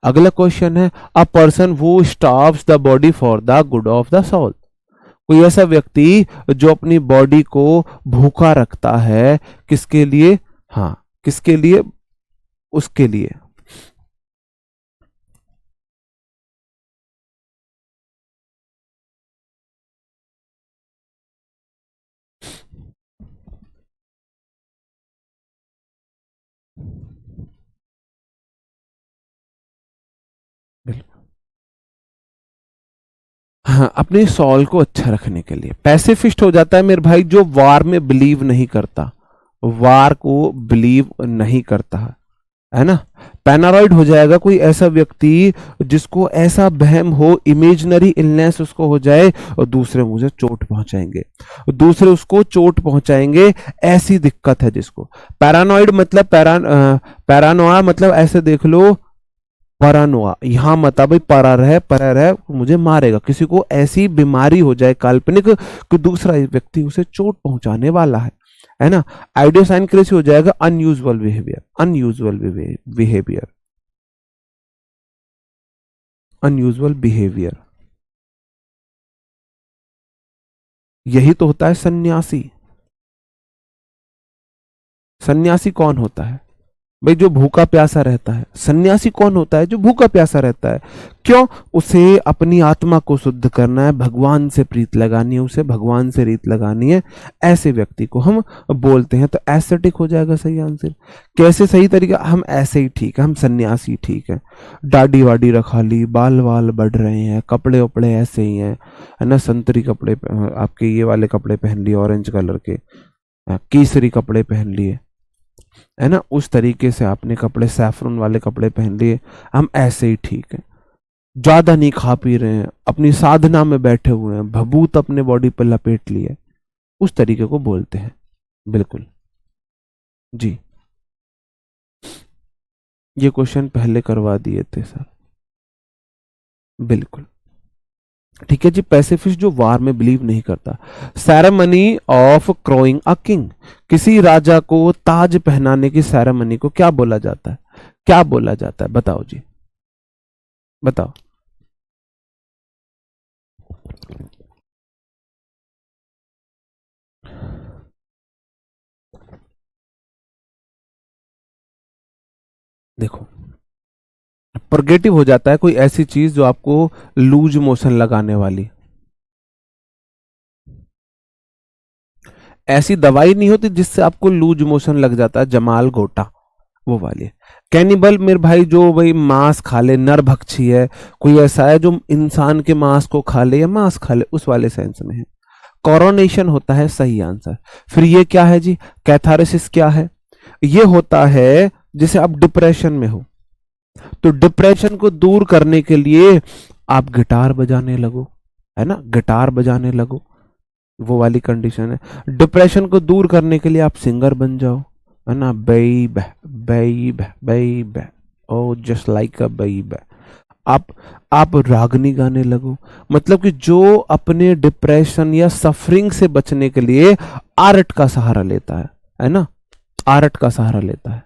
[SPEAKER 1] अगला क्वेश्चन है, a person who starves the body for the good of the soul. कोई ऐसा व्यक्ति जो अपनी बॉडी को भूखा रखता है, किसके लिए, हाँ किसके लिए, उसके लिए। हाँ, अपने सॉल को अच्छा रखने के लिए। पैसिफिस्ट हो जाता है मेरे भाई जो वार में बिलीव नहीं करता, वार को बिलीव नहीं करता है ना। पैनारॉइड हो जाएगा कोई ऐसा व्यक्ति जिसको ऐसा वहम हो, इमेजिनरी इलनेस उसको हो जाए और दूसरे मुझे चोट पहुंचाएंगे, दूसरे उसको चोट पहुंचाएंगे, ऐसी दिक्कत है जिसको। पैरानॉइड मतलब पैरानोआ मतलब ऐसे देख लो, परानोआ, यहां मत आ भाई, परार है मुझे मारेगा, किसी को ऐसी बीमारी हो जाए काल्पनिक कि दूसरा व्यक्ति उसे चोट पहुंचाने वाला है ना। आइडियोसाइनक्रेसी हो जाएगा unusual behaviour, unusual behaviour, unusual behaviour. यही तो होता है सन्यासी। सन्यासी कौन होता है भाई, जो भूखा प्यासा रहता है। सन्यासी कौन होता है, जो भूखा प्यासा रहता है। क्यों, उसे अपनी आत्मा को शुद्ध करना है, भगवान से प्रीत लगानी है, उसे भगवान से रीत लगानी है, ऐसे व्यक्ति को हम बोलते हैं। तो एस्थेटिक हो जाएगा सही आंसर। कैसे सही तरीका, हम ऐसे ही ठीक है, हम सन्यासी ठीक है। दाढ़ी वाड़ी रखा ली, बाल वाल बढ़ रहे हैं, कपड़े वपड़े ऐसे ही हैं, है ना, संतरी कपड़े, आपके ये वाले कपड़े पहन लिए, ऑरेंज कलर के, केसरी कपड़े पहन लिए, है ना, उस तरीके से आपने कपड़े सैफरन वाले कपड़े पहन लिए, हम ऐसे ही ठीक है। ज्यादा नहीं खा पी रहे हैं, अपनी साधना में बैठे हुए हैं, भभूत अपने बॉडी पर लपेट लिए, उस तरीके को बोलते हैं। बिल्कुल जी, ये क्वेश्चन पहले करवा दिए थे सर। बिल्कुल ठीक है जी। पैसिफिस्ट जो वार में बिलीव नहीं करता। Ceremony of crowing a king, किसी राजा को ताज पहनाने की सेरेमनी को क्या बोला जाता है, क्या बोला जाता है, बताओ जी, बताओ। देखो, परगेटिव हो जाता है कोई ऐसी चीज जो आपको लूज मोशन लगाने वाली। ऐसी दवाई नहीं होती जिससे आपको लूज मोशन लग जाता है, जमाल घोटा, वो वाली। कैनिबल मेरे भाई जो भाई मांस खा ले, नरभक्षी है, कोई ऐसा है जो इंसान के मांस को खा ले या मांस खा ले, उस वाले सेंस में है। कोरोनेशन होता है सही आंसर। फिर ये क्या है जी, कैथारसिस क्या है, ये होता है जैसे आप डिप्रेशन में हो, तो डिप्रेशन को दूर करने के लिए आप गिटार बजाने लगो, है ना, गिटार बजाने लगो, वो वाली कंडीशन है। डिप्रेशन को दूर करने के लिए आप सिंगर बन जाओ, है ना, babe babe babe, oh just like a baby. आप आप रागनी गाने लगो, मतलब कि जो अपने डिप्रेशन या सफरिंग से बचने के लिए आर्ट का सहारा लेता है ना, आर्ट का सहारा लेता है।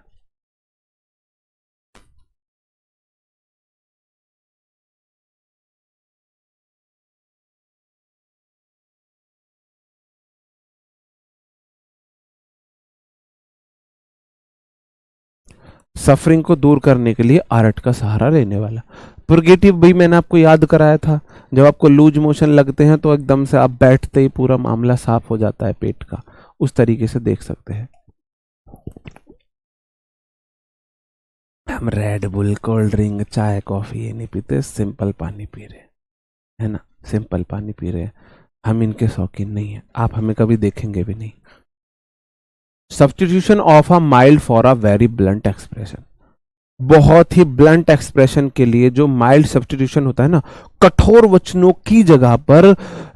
[SPEAKER 1] सफरिंग को दूर करने के लिए आर्ट का सहारा लेने वाला। पुर्गेटिव भी मैंने आपको याद कराया था, जब आपको लूज मोशन लगते हैं तो एकदम से आप बैठते ही पूरा मामला साफ हो जाता है पेट का, उस तरीके से देख सकते हैं। हम रेड बुल, कोल्ड ड्रिंक, चाय, कॉफी ये नहीं पीते, सिंपल पानी पी रहे हैं, है ना, सिंपल पानी पी रहे हैं। हम इनके शौकीन नहीं है, आप हमें कभी देखेंगे भी नहीं। Substitution of a mild for a very blunt expression. बहुत ही ब्लंट एक्सप्रेशन के लिए जो माइल्ड सब्सटीट्यूशन होता है ना, कठोर वचनों की जगह पर,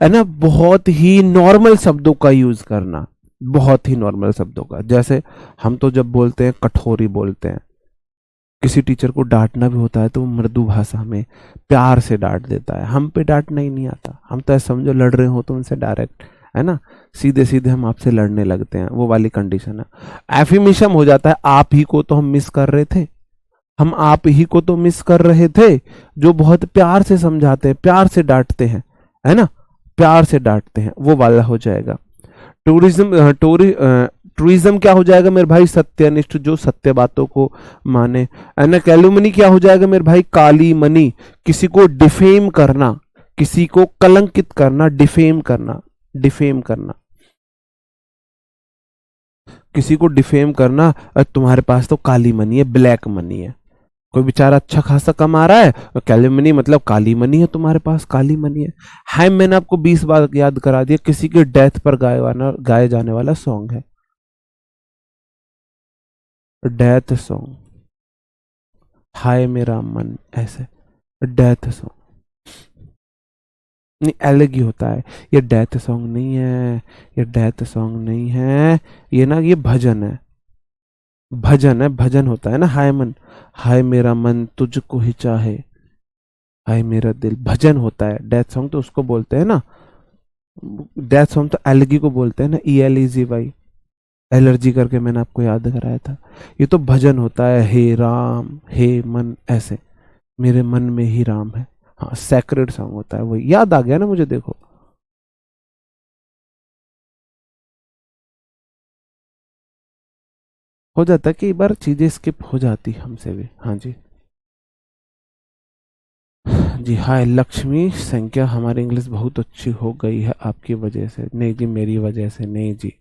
[SPEAKER 1] है ना, बहुत ही नॉर्मल शब्दों का यूज करना, बहुत ही नॉर्मल शब्दों का। जैसे हम तो जब बोलते हैं कठोर ही बोलते हैं, किसी टीचर को डांटना भी होता है तो वो मृदु भाषा में प्यार से डांट देता है। हम पे डांटना ही नहीं आता, हम तो ऐसा समझो लड़ रहे हो तो उनसे डायरेक्ट, है ना, सीधे सीधे हम आपसे लड़ने लगते हैं, वो वाली कंडीशन है। एफिमिशम हो जाता है, आप ही को तो हम मिस कर रहे थे, हम आप ही को तो मिस कर रहे थे, जो बहुत प्यार से समझाते हैं, प्यार से डांटते हैं, है ना, प्यार से डांटते हैं, वो वाला हो जाएगा। टूरिज्म टूरिज्म क्या हो जाएगा मेरे भाई, सत्यनिष्ठ, जो सत्य बातों को माने, है ना। कैलुमनी क्या हो जाएगा मेरे भाई, काली मनी, किसी को डिफेम करना, किसी को कलंकित करना, डिफेम करना, डिफेम करना, किसी को डिफेम करना। तुम्हारे पास तो काली मनी है, ब्लैक मनी है, कोई बेचारा अच्छा खासा कमा रहा है, कैलिमनी मतलब काली मनी है, तुम्हारे पास काली मनी है। हाय मैंने आपको 20 बार याद करा दिया, किसी के डेथ पर गाए जाने वाला सॉन्ग है, डेथ सॉन्ग, हाय मेरा मन, ऐसे डेथ सॉन्ग। नहीं, अलग ही होता है, ये डेथ सॉन्ग नहीं है, ये डेथ सॉन्ग नहीं है, ये ना ये भजन है, भजन है, भजन होता है ना, हाय मन, हाय मेरा मन तुझको ही चाहे, हाय मेरा दिल, भजन होता है। डेथ सॉन्ग तो उसको बोलते हैं ना, डेथ सॉन्ग तो एलगी को बोलते हैं ना, ELEGY, एलर्जी करके मैंने आपको याद कराया था। ये तो भजन होता है, हे राम हे मन, ऐसे मेरे मन में ही राम है। हाँ, सैक्रेड सॉन्ग होता है, वही याद आ गया ना मुझे, देखो। हो जाता है कि एक बार चीजें स्किप हो जाती हमसे भी। हाँ जी, जी हाय लक्ष्मी संख्या, हमारी इंग्लिश बहुत अच्छी हो गई है आपकी वजह से। नहीं जी, मेरी वजह से नहीं जी,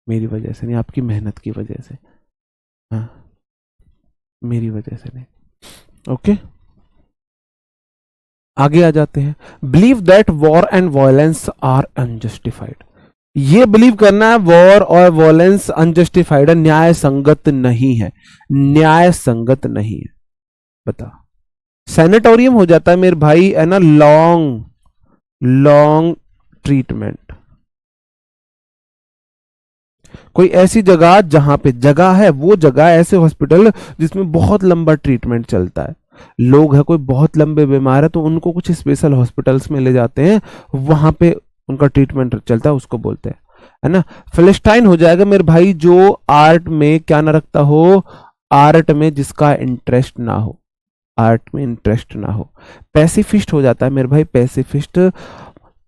[SPEAKER 1] मेरी वजह से नहीं, आपकी मेहनत की वजह से। हाँ, मेरी वजह से नहीं। ओके, आगे आ जाते हैं। Believe that war and violence are unjustified. ये बिलीव करना है वॉर और वायलेंस अनजस्टिफाइड है, न्याय संगत नहीं है, न्याय संगत नहीं है। बता, सैनिटोरियम हो जाता है मेरे भाई, है ना, लॉन्ग लॉन्ग ट्रीटमेंट। कोई ऐसी जगह जहां पे जगह है, वो जगह ऐसे हॉस्पिटल जिसमें बहुत लंबा ट्रीटमेंट चलता है। लोग है कोई बहुत लंबे बीमार है तो उनको कुछ स्पेशल हॉस्पिटल्स में ले जाते हैं, वहां पे उनका ट्रीटमेंट चलता है, उसको बोलते हैं, है ना। फिलिस्टाइन हो जाएगा मेरे भाई, जो आर्ट में क्या ना रखता हो, आर्ट में जिसका इंटरेस्ट ना हो, आर्ट में इंटरेस्ट ना हो। पैसिफिस्ट हो जाता है मेरे भाई, पैसिफिस्ट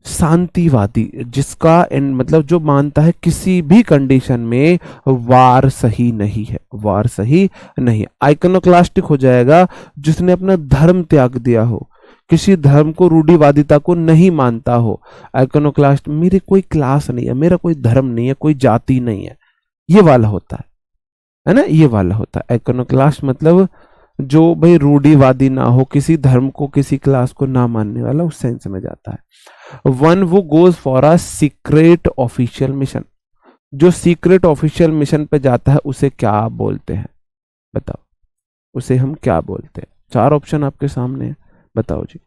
[SPEAKER 1] शांतिवादी, जिसका मतलब जो मानता है किसी भी कंडीशन में वार सही नहीं है, वार सही नहीं। आइकोनोक्लास्टिक हो जाएगा, जिसने अपना धर्म त्याग दिया हो, किसी धर्म को, रूढ़िवादिता को नहीं मानता हो। आइकोनोक्लास्ट, मेरी कोई क्लास नहीं है, मेरा कोई धर्म नहीं है, कोई जाति नहीं है, ये वाला होता है ना, ये वाला होता है आइकोनोक्लास्ट। मतलब जो भाई रूढ़िवादी ना हो, किसी धर्म को, किसी क्लास को ना मानने वाला, उस सेंस में जाता है। वन वो goes for a secret official mission, जो सीक्रेट ऑफिशियल मिशन पे जाता है उसे क्या बोलते हैं, बताओ, उसे हम क्या बोलते हैं। चार ऑप्शन आपके सामने है, बताओ जी।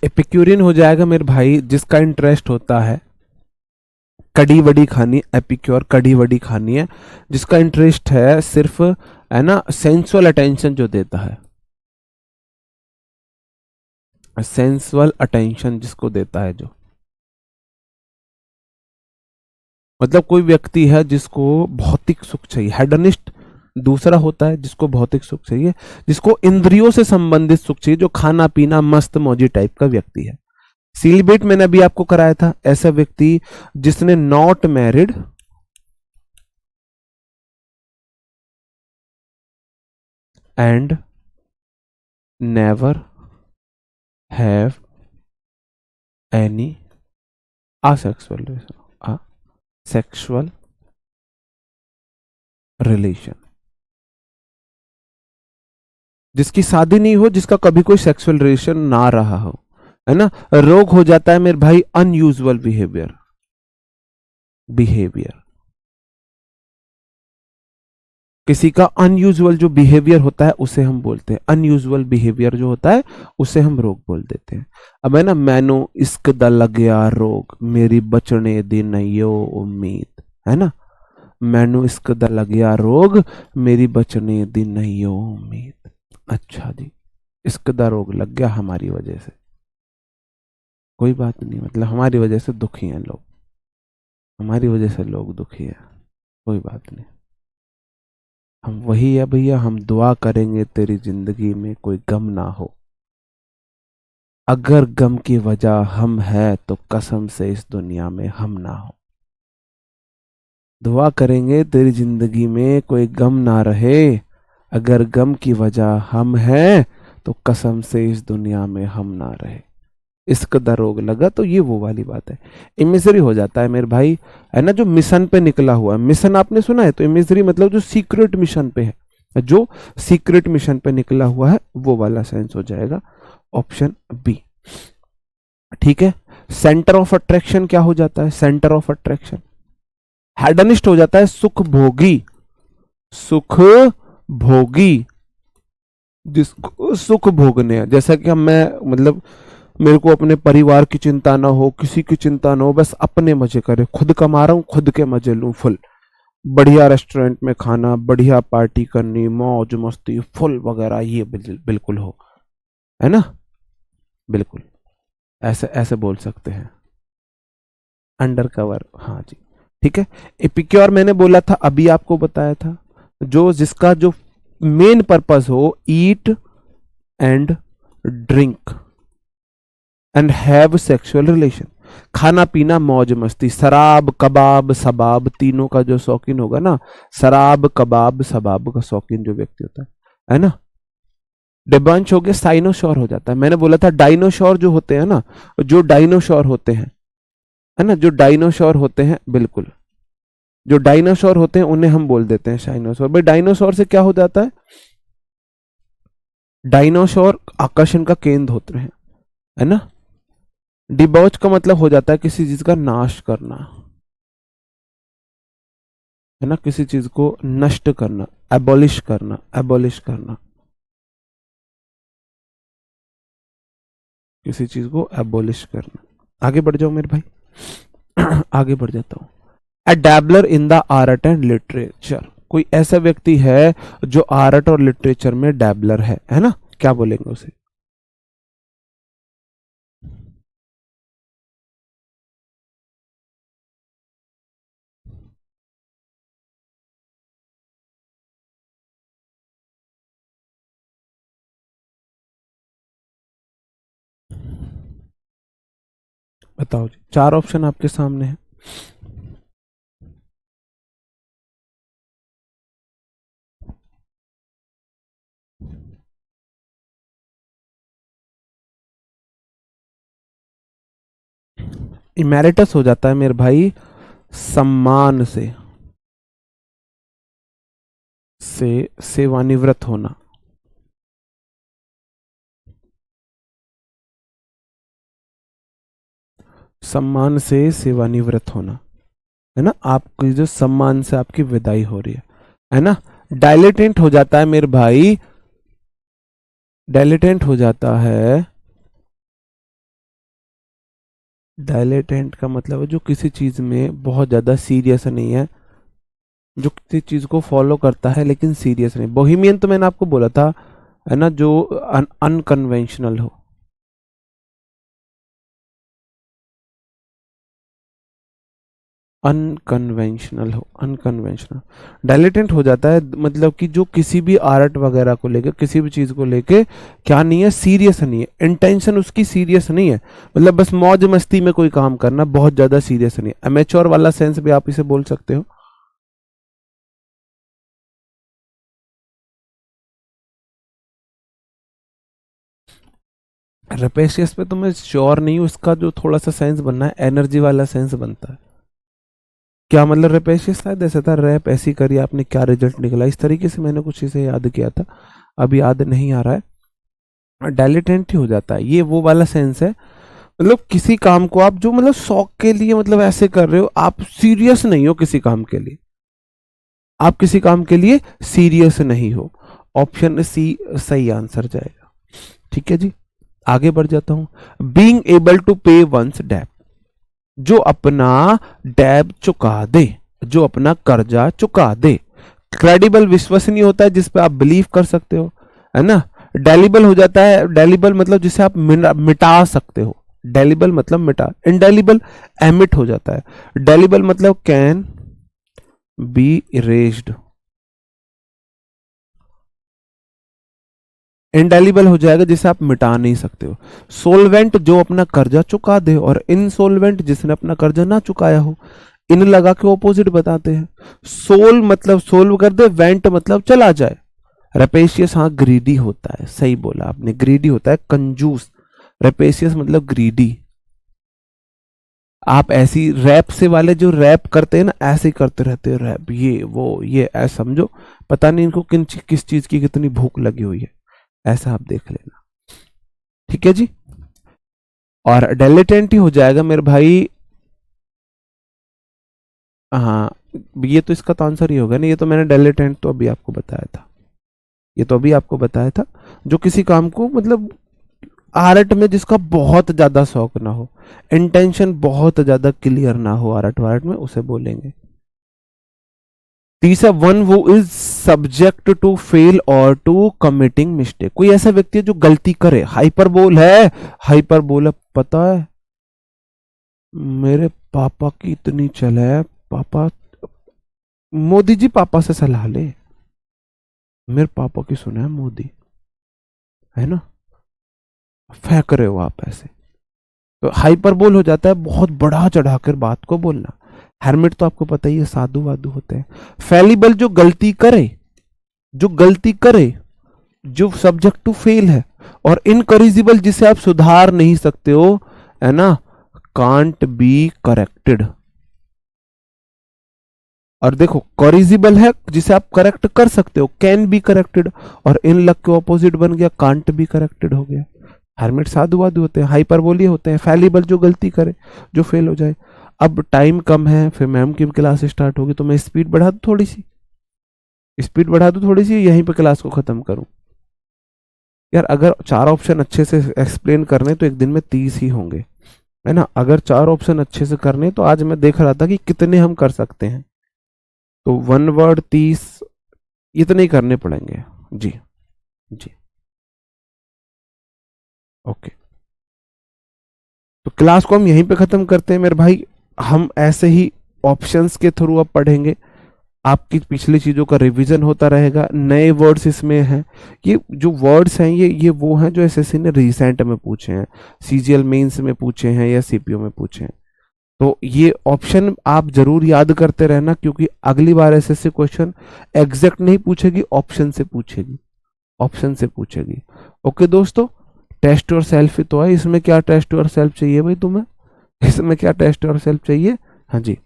[SPEAKER 1] एपिक्यूरियन हो जाएगा मेरे भाई जिसका इंटरेस्ट होता है कड़ी वड़ी खानी, एपिक्योर कड़ी वड़ी खानी है, जिसका इंटरेस्ट है सिर्फ, है ना, सेंसुअल अटेंशन जो देता है, सेंसुअल अटेंशन जिसको देता है, जो मतलब कोई व्यक्ति है जिसको भौतिक सुख चाहिए, हेडनिस्ट दूसरा होता है जिसको भौतिक सुख चाहिए, जिसको इंद्रियों से संबंधित सुख चाहिए, जो खाना पीना मस्त मौजी टाइप का व्यक्ति है। सीलिबेट मैंने अभी आपको कराया था, ऐसा व्यक्ति जिसने not married and never have any sexual relation, जिसकी शादी नहीं हो, जिसका कभी कोई सेक्सुअल रिलेशन ना रहा हो, है ना। रोग हो जाता है मेरे भाई अनयूजुअल बिहेवियर, बिहेवियर किसी का अनयूजुअल जो बिहेवियर होता है उसे हम बोलते हैं, अनयूजुअल बिहेवियर जो होता है उसे हम रोग बोल देते हैं। अब है ना, मैनू इश्क दा लग्या रोग मेरी बचने दी नहियो उम्मीद, है ना, मैनू इश्क दा लग्या रोग मेरी बचने दी नहियो उम्मीद। अच्छा जी, इश्क दा रोग लग गया हमारी वजह से, कोई बात नहीं, मतलब हमारी वजह से दुखी हैं लोग, हमारी वजह से लोग दुखी हैं, कोई बात नहीं, हम वही है भैया, हम दुआ करेंगे तेरी जिंदगी में कोई गम ना हो, अगर गम की वजह हम है तो कसम से इस दुनिया में हम ना हो। दुआ करेंगे तेरी जिंदगी में कोई गम ना रहे, अगर गम की वजह हम हैं तो कसम से इस दुनिया में हम ना रहे। इश्क दा रोग लगा, तो ये वो वाली बात है, इमेजरी हो जाता है मेरे भाई, है ना, जो मिशन पे निकला हुआ है, मिशन आपने सुना है, तो इमेजरी मतलब जो सीक्रेट मिशन पे है, जो सीक्रेट मिशन पे निकला हुआ है वो वाला सेंस हो जाएगा, ऑप्शन बी। ठीक है, सेंटर ऑफ अट्रैक्शन क्या हो जाता है, सेंटर ऑफ अट्रैक्शन हेडनिस्ट हो जाता है, सुख भोगी, सुख भोगी, जिसको सुख भोगने हैं, जैसा कि हम, मैं मतलब मेरे को अपने परिवार की चिंता ना हो, किसी की चिंता ना हो, बस अपने मजे करे, खुद कमा रहा हूं, खुद के मजे लूं फुल, बढ़िया रेस्टोरेंट में खाना, बढ़िया पार्टी करनी, मौज मस्ती फुल वगैरह, ये बिल्कुल हो, है ना, बिल्कुल ऐसे ऐसे बोल सकते हैं, अंडर कवर, हाँ जी। ठीक है, एपिक्योर मैंने बोला था, अभी आपको बताया था, जो जिसका जो मेन पर्पस हो, eat and drink and have sexual relation, खाना पीना मौज मस्ती, शराब कबाब सबाब तीनों का जो शौकीन होगा ना, शराब कबाब सबाब का शौकीन जो व्यक्ति होता है ना, डिबंच हो गया, साइनोशोर हो जाता है। मैंने बोला था डायनोसोर जो होते हैं ना, जो डायनोसोर होते हैं, है ना, जो डायनोसोर होते हैं, बिल्कुल जो डायनासोर होते हैं उन्हें हम बोल देते हैं साइनोसोर। भाई डायनासोर से क्या हो जाता है, डायनासोर आकर्षण का केंद्र होते हैं, है ना। डिबॉच का मतलब हो जाता है किसी चीज का नाश करना, है ना, किसी चीज को नष्ट करना, एबॉलिश करना, एबॉलिश करना, किसी चीज को एबॉलिश करना। आगे बढ़ जाओ मेरे भाई आगे बढ़ जाता हूं। A dabbler in the art and literature, कोई ऐसा व्यक्ति है जो आर्ट और लिटरेचर में डैबलर है ना, क्या बोलेंगे उसे। बताओ जी, चार ऑप्शन आपके सामने है। इमेरिटस हो जाता है मेरे भाई सम्मान से सेवानिवृत्त होना, सम्मान से सेवानिवृत्त होना, है ना, आपकी जो सम्मान से आपकी विदाई हो रही है ना। डायलिटेंट हो जाता है मेरे भाई, डायलिटेंट हो जाता है डायलेटेंट का मतलब है जो किसी चीज में बहुत ज्यादा सीरियस नहीं है, जो किसी चीज को फॉलो करता है लेकिन सीरियस नहीं। बोहेमियन तो मैंने आपको बोला था, है ना, जो अनकन्वेंशनल हो। अनकन्वेंशनल हो, अनकन्वेंशनल डायलेटेंट हो जाता है, मतलब कि जो किसी भी आर्ट वगैरह को लेके, किसी भी चीज को लेके क्या नहीं है, सीरियस नहीं है, इंटेंशन उसकी सीरियस नहीं है, मतलब बस मौज मस्ती में कोई काम करना, बहुत ज्यादा सीरियस नहीं है। अमेच्योर वाला सेंस भी आप इसे बोल सकते हो। रेपेशियस पे तो मैं श्योर नहीं हूँ, इसका जो थोड़ा सा सेंस बनना है एनर्जी वाला सेंस बनता है। क्या मतलब रेपेशियस शायद ऐसा था, रैप ऐसी करी आपने क्या रिजल्ट निकला, इस तरीके से मैंने कुछ इसे याद किया था, अब याद नहीं आ रहा है। डायलिटेंट ही हो जाता है, ये वो वाला सेंस है, मतलब किसी काम को आप जो मतलब शौक के लिए मतलब ऐसे कर रहे हो, आप सीरियस नहीं हो किसी काम के लिए, आप किसी काम के लिए सीरियस नहीं हो। ऑप्शन सी सही आंसर जाएगा। ठीक है जी, आगे बढ़ जाता हूं। बीइंग एबल टू पे वंस डेब्ट, जो अपना डेब चुका दे, जो अपना कर्जा चुका दे। क्रेडिबल विश्वसनीय होता है, जिस पे आप बिलीव कर सकते हो, है ना। डेलिबल हो जाता है, डेलिबल मतलब जिसे आप मिटा सकते हो, डेलिबल मतलब मिटा। इंडेलिबल एमिट हो जाता है। डेलिबल मतलब कैन बी इरेज्ड। इंडेलिबल हो जाएगा जिसे आप मिटा नहीं सकते हो। सोलवेंट जो अपना कर्जा चुका दे, और इनसोलवेंट जिसने अपना कर्जा ना चुकाया हो। इन लगा के ऑपोजिट बताते हैं। सोल मतलब सोल्व कर दे, वेंट मतलब चला जाए। रेपेशियस हाँ ग्रीडी होता है, सही बोला आपने, ग्रीडी होता है, कंजूस। रेपेशियस मतलब ग्रीडी। आप ऐसी रैप से वाले जो रैप करते हैं ना, ऐसे ही करते रहते हैं रैप, ये वो ये ऐसा समझो, पता नहीं इनको किस चीज की कितनी भूख लगी हुई है, ऐसा आप देख लेना। ठीक है जी, और डेलिटेंट ही हो जाएगा मेरे भाई। हाँ, ये तो इसका तो आंसर ही होगा ना, ये तो मैंने डेलिटेंट तो अभी आपको बताया था, ये तो अभी आपको बताया था। जो किसी काम को मतलब आर्ट में जिसका बहुत ज्यादा शौक ना हो, इंटेंशन बहुत ज्यादा क्लियर ना हो आर्ट वार्ट में, उसे बोलेंगे। तीसरा, वन वो इज सब्जेक्ट टू फेल और टू कमिटिंग मिस्टेक, कोई ऐसा व्यक्ति है जो गलती करे। हाइपरबोल है, हाइपरबोल है, पता है मेरे पापा की इतनी चल है, पापा, मोदी जी पापा से सलाह ले, मेरे पापा की सुना है मोदी, है ना, फेंक रहे हो आप ऐसे, तो हाइपरबोल हो जाता है, बहुत बढ़ा चढ़ाकर बात को बोलना। हेरमिट तो आपको पता ही है, साधु वाधु होते हैं। फैलिबल जो गलती करे, जो गलती करे, जो सब्जेक्ट टू फेल है। और इनकरिजिबल जिसे आप सुधार नहीं सकते हो, है ना, कांट बी करेक्टेड। और देखो कॉरिजिबल है जिसे आप करेक्ट कर सकते हो, कैन बी करेक्टेड, और इन लक के ऑपोजिट बन गया, कांट बी करेक्टेड हो गया। हरमिट साधु वाधु होते हैं, हाइपरबोली होते हैं, फैलिबल जो गलती करे, जो फेल हो जाए। अब टाइम कम है, फिर मैम की क्लास स्टार्ट होगी, तो मैं स्पीड बढ़ा दूं थोड़ी सी, स्पीड बढ़ा दूं थोड़ी सी, यहीं पे क्लास को खत्म करूं। यार अगर चार ऑप्शन अच्छे से एक्सप्लेन करने तो एक दिन में 30 ही होंगे, है ना। अगर चार ऑप्शन अच्छे से करने तो आज मैं देख रहा था कि कितने हम कर सकते हैं, तो वन वर्ड 30 इतने ही करने पड़ेंगे। जी जी, ओके, तो क्लास को हम यहीं पे खत्म करते हैं मेरे भाई। हम ऐसे ही ऑप्शंस के थ्रू अब पढ़ेंगे, आपकी पिछली चीजों का रिवीजन होता रहेगा, नए वर्ड्स इसमें हैं। ये जो वर्ड्स हैं ये वो हैं जो एसएससी ने रिसेंट में पूछे हैं, सीजीएल मेंस में पूछे हैं या सीपीओ में पूछे हैं। तो ये ऑप्शन आप जरूर याद करते रहना, क्योंकि अगली बार एसएससी क्वेश्चन एग्जैक्ट नहीं पूछेगी, ऑप्शन से पूछेगी, ऑप्शन से पूछेगी। ओके दोस्तों, टेस्ट योर सेल्फ तो है, इसमें क्या टेस्ट योर सेल्फ चाहिए भाई तुम्हें, इसमें क्या टेस्ट योर सेल्फ चाहिए। हाँ जी,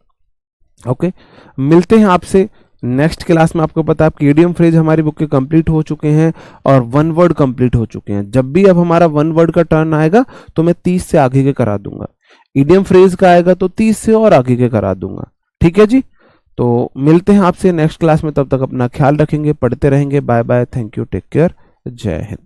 [SPEAKER 1] ओके, मिलते हैं आपसे नेक्स्ट क्लास में। आपको पता है आपकी ईडियम फ्रेज हमारी बुक के कंप्लीट हो चुके हैं, और वन वर्ड कंप्लीट हो चुके हैं। जब भी अब हमारा वन वर्ड का टर्न आएगा तो मैं 30 से आगे के करा दूंगा, ईडियम फ्रेज का आएगा तो 30 से और आगे के करा दूंगा। ठीक है जी, तो मिलते हैं आपसे नेक्स्ट क्लास में, तब तक अपना ख्याल रखेंगे, पढ़ते रहेंगे। Bye bye, thank you, take care, जय हिंद।